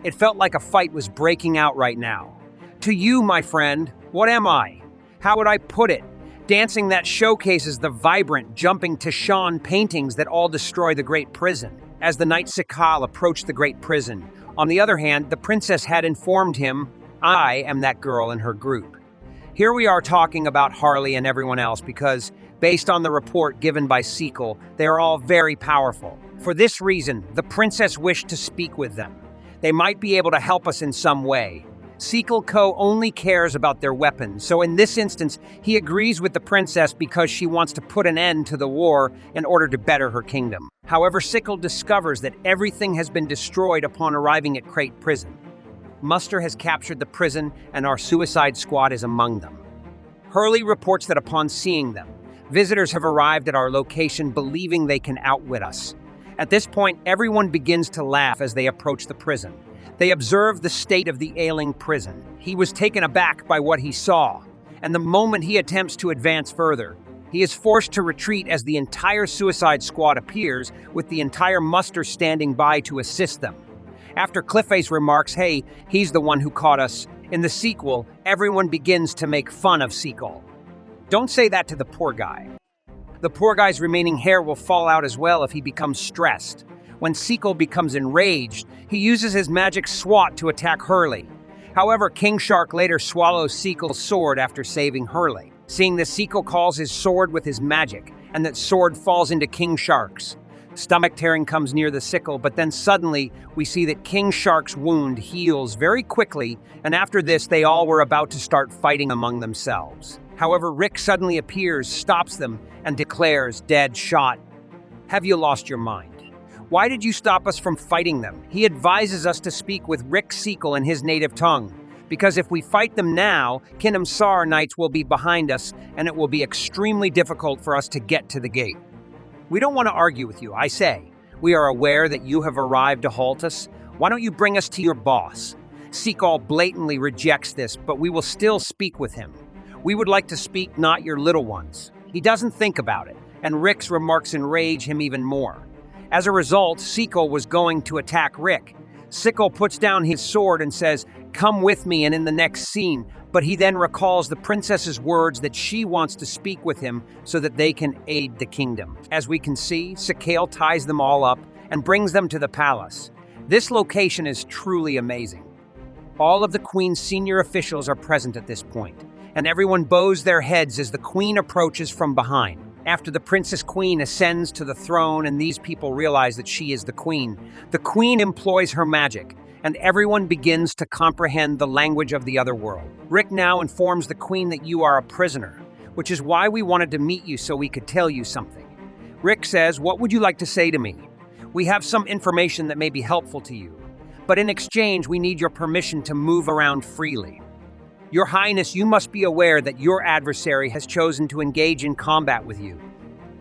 It felt like a fight was breaking out right now. To you, my friend, what am I? How would I put it? Dancing that showcases the vibrant, jumping Tishan paintings that all destroy the Great Prison. As the Knight Sikal approached the Great Prison, on the other hand, the princess had informed him, I am that girl in her group. Here we are talking about Harley and everyone else because, based on the report given by Saikyou, they are all very powerful. For this reason, the princess wished to speak with them. They might be able to help us in some way. Saikyou only cares about their weapons, so in this instance, he agrees with the princess because she wants to put an end to the war in order to better her kingdom. However, Saikyou discovers that everything has been destroyed upon arriving at Crate Prison. Muster has captured the prison, and our suicide squad is among them. Hurley reports that upon seeing them, visitors have arrived at our location believing they can outwit us. At this point, everyone begins to laugh as they approach the prison. They observe the state of the ailing prison. He was taken aback by what he saw, and the moment he attempts to advance further, he is forced to retreat as the entire Suicide Squad appears, with the entire muster standing by to assist them. After Cliffface remarks, hey, he's the one who caught us, in the sequel, everyone begins to make fun of Saikyou. Don't say that to the poor guy. The poor guy's remaining hair will fall out as well if he becomes stressed. When Saikyou becomes enraged, he uses his magic swat to attack Hurley. However, King Shark later swallows Saikyou's sword after saving Hurley. Seeing this, Saikyou calls his sword with his magic, and that sword falls into King Shark's. Stomach tearing comes near the sickle, but then suddenly we see that King Shark's wound heals very quickly, and after this they all were about to start fighting among themselves. However, Rick suddenly appears, stops them, and declares, dead shot. Have you lost your mind? Why did you stop us from fighting them? He advises us to speak with Rick Saikyou in his native tongue, because if we fight them now, Kinam Sar Knights will be behind us, and it will be extremely difficult for us to get to the gate. We don't want to argue with you, I say. We are aware that you have arrived to halt us. Why don't you bring us to your boss? Saikyou blatantly rejects this, but we will still speak with him. We would like to speak, not your little ones. He doesn't think about it, and Rick's remarks enrage him even more. As a result, Saikyou was going to attack Rick. Saikyou puts down his sword and says, come with me and in the next scene, but he then recalls the princess's words that she wants to speak with him so that they can aid the kingdom. As we can see, Saikyou ties them all up and brings them to the palace. This location is truly amazing. All of the Queen's senior officials are present at this point, and everyone bows their heads as the Queen approaches from behind. After the Princess Queen ascends to the throne and these people realize that she is the Queen employs her magic, and everyone begins to comprehend the language of the other world. Rick now informs the Queen that you are a prisoner, which is why we wanted to meet you so we could tell you something. Rick says, what would you like to say to me? We have some information that may be helpful to you, but in exchange we need your permission to move around freely. Your Highness, you must be aware that your adversary has chosen to engage in combat with you.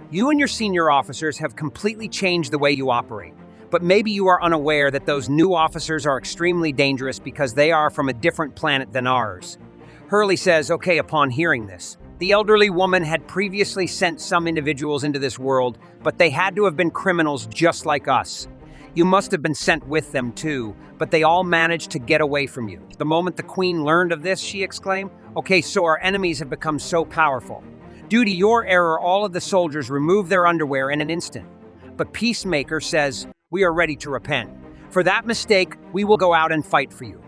You and your senior officers have completely changed the way you operate, But maybe you are unaware that those new officers are extremely dangerous because they are from a different planet than ours. Hurley says, okay, upon hearing this. The elderly woman had previously sent some individuals into this world, but they had to have been criminals just like us. You must have been sent with them too, but they all managed to get away from you. The moment the queen learned of this, she exclaimed, okay, so our enemies have become so powerful. Due to your error, all of the soldiers removed their underwear in an instant. But Peacemaker says, we are ready to repent. For that mistake, we will go out and fight for you.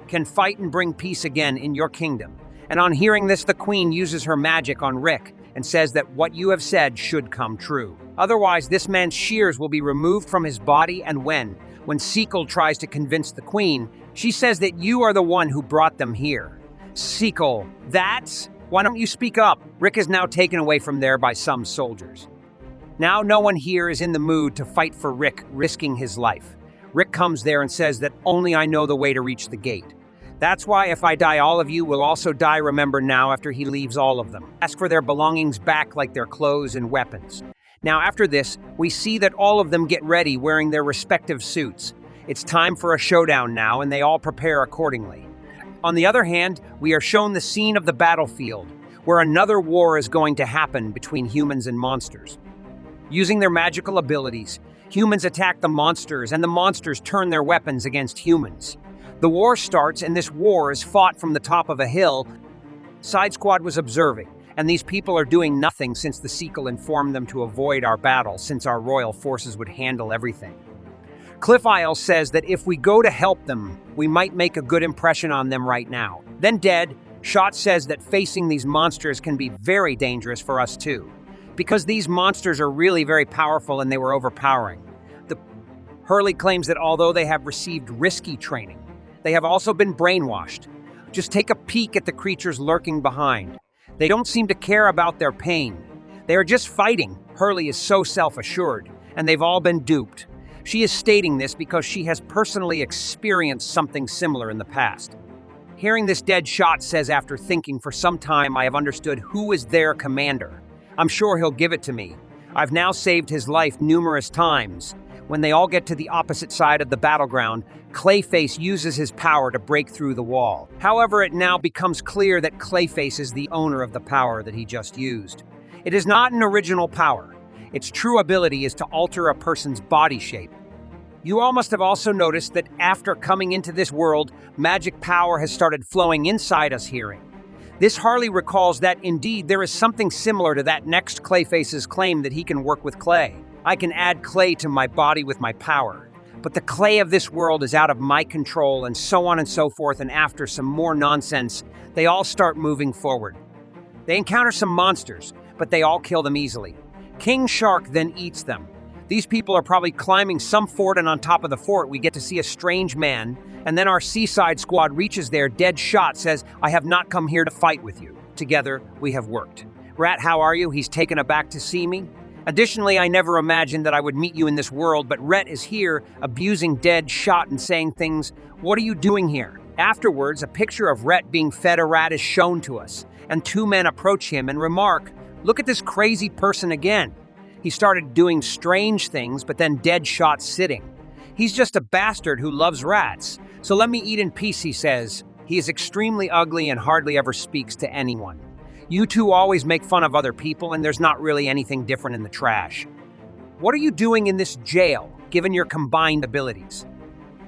Can fight and bring peace again in your kingdom. And on hearing this, the queen uses her magic on Rick and says that what you have said should come true. Otherwise, this man's shears will be removed from his body, and when Saikyou tries to convince the queen, she says that you are the one who brought them here. Saikyou, that's... Why don't you speak up? Rick is now taken away from there by some soldiers. Now no one here is in the mood to fight for Rick, risking his life. Rick comes there and says that only I know the way to reach the gate. That's why if I die, all of you will also die, remember now, after he leaves all of them. Ask for their belongings back like their clothes and weapons. Now after this, we see that all of them get ready wearing their respective suits. It's time for a showdown now, and they all prepare accordingly. On the other hand, we are shown the scene of the battlefield, where another war is going to happen between humans and monsters. Using their magical abilities, humans attack the monsters, and the monsters turn their weapons against humans. The war starts, and this war is fought from the top of a hill. Side Squad was observing, and these people are doing nothing since the Saikyou informed them to avoid our battle, since our royal forces would handle everything. Cliff Isle says that if we go to help them, we might make a good impression on them right now. Then Dead Shot says that facing these monsters can be very dangerous for us too, because these monsters are really very powerful and they were overpowering. Hurley claims that although they have received risky training, they have also been brainwashed. Just take a peek at the creatures lurking behind. They don't seem to care about their pain. They are just fighting. Hurley is so self-assured, and they've all been duped. She is stating this because she has personally experienced something similar in the past. Hearing this, Dead Shot says, after thinking for some time, I have understood who is their commander. I'm sure he'll give it to me. I've now saved his life numerous times. When they all get to the opposite side of the battleground, Clayface uses his power to break through the wall. However, it now becomes clear that Clayface is the owner of the power that he just used. It is not an original power. Its true ability is to alter a person's body shape. You all must have also noticed that after coming into this world, magic power has started flowing inside us hearing. This hardly recalls that indeed there is something similar to that next Clayface's claim that he can work with clay. I can add clay to my body with my power, but the clay of this world is out of my control, and so on and so forth, and after some more nonsense, they all start moving forward. They encounter some monsters, but they all kill them easily. King Shark then eats them. These people are probably climbing some fort, and on top of the fort we get to see a strange man, and then our Seaside Squad reaches there. Dead Shot says, I have not come here to fight with you. Together, we have worked. Rat, how are you? He's taken aback to see me. Additionally, I never imagined that I would meet you in this world, but Rhett is here, abusing Dead Shot and saying things. What are you doing here? Afterwards, a picture of Rhett being fed a rat is shown to us, and two men approach him and remark, look at this crazy person again. He started doing strange things, but then Dead Shot's sitting. He's just a bastard who loves rats, so let me eat in peace, he says. He is extremely ugly and hardly ever speaks to anyone. You two always make fun of other people, and there's not really anything different in the trash. What are you doing in this jail, given your combined abilities?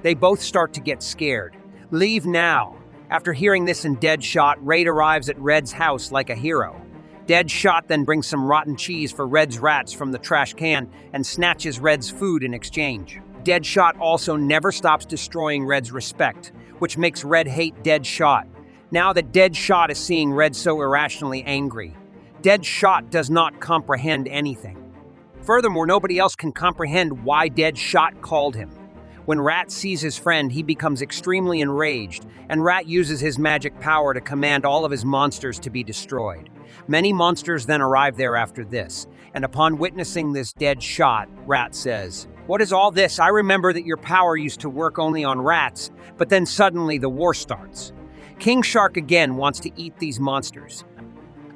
They both start to get scared. Leave now. After hearing this in Dead Shot, Raid arrives at Red's house like a hero. Dead Shot then brings some rotten cheese for Red's rats from the trash can and snatches Red's food in exchange. Dead Shot also never stops destroying Red's respect, which makes Red hate Dead Shot. Now that Dead Shot is seeing Red so irrationally angry, Dead Shot does not comprehend anything. Furthermore, nobody else can comprehend why Dead Shot called him. When Rat sees his friend, he becomes extremely enraged, and Rat uses his magic power to command all of his monsters to be destroyed. Many monsters then arrive there after this, and upon witnessing this Dead Shot, Rat says, "What is all this? I remember that your power used to work only on rats, but then suddenly the war starts." King Shark again wants to eat these monsters.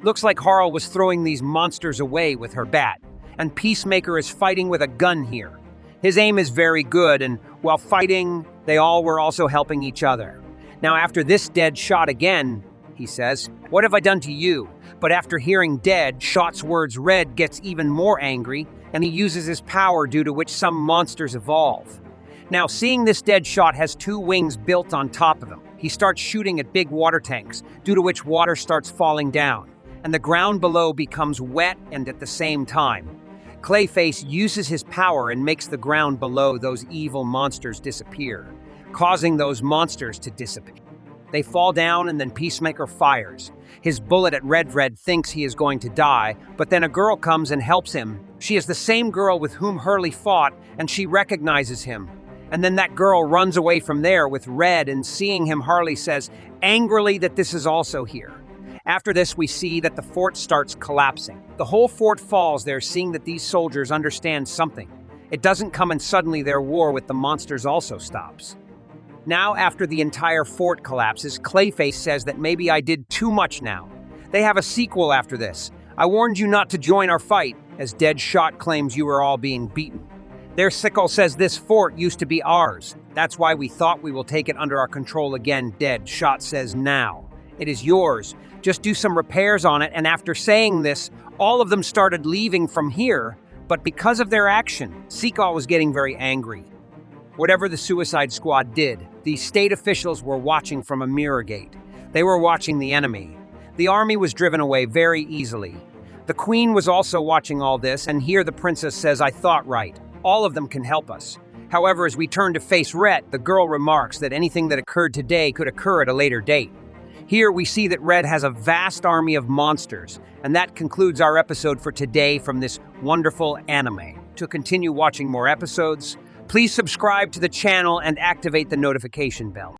Looks like Harl was throwing these monsters away with her bat, and Peacemaker is fighting with a gun here. His aim is very good, and while fighting, they all were also helping each other. Now, after this dead shot again, he says, "What have I done to you?" But after hearing dead shot's words, Red gets even more angry, and he uses his power due to which some monsters evolve. Now, seeing this dead shot has two wings built on top of him, he starts shooting at big water tanks, due to which water starts falling down, and the ground below becomes wet and at the same time. Clayface uses his power and makes the ground below those evil monsters disappear, causing those monsters to dissipate. They fall down and then Peacemaker fires. His bullet at Red thinks he is going to die, but then a girl comes and helps him. She is the same girl with whom Hurley fought, and she recognizes him. And then that girl runs away from there with Red, and seeing him, Harley says angrily that this is also here. After this, we see that the fort starts collapsing. The whole fort falls there, seeing that these soldiers understand something. It doesn't come and suddenly their war with the monsters also stops. Now, after the entire fort collapses, Clayface says that maybe I did too much now. They have a sequel after this. I warned you not to join our fight, as Deadshot claims you were all being beaten. Their sickle says this fort used to be ours. That's why we thought we will take it under our control again. Deadshot says now. It is yours. Just do some repairs on it, and after saying this, all of them started leaving from here, but because of their action, Seagull was getting very angry. Whatever the Suicide Squad did, the state officials were watching from a mirror gate. They were watching the enemy. The army was driven away very easily. The queen was also watching all this, and here the princess says, I thought right. All of them can help us. However, as we turn to face Red, the girl remarks that anything that occurred today could occur at a later date. Here we see that Red has a vast army of monsters, and that concludes our episode for today from this wonderful anime. To continue watching more episodes, please subscribe to the channel and activate the notification bell.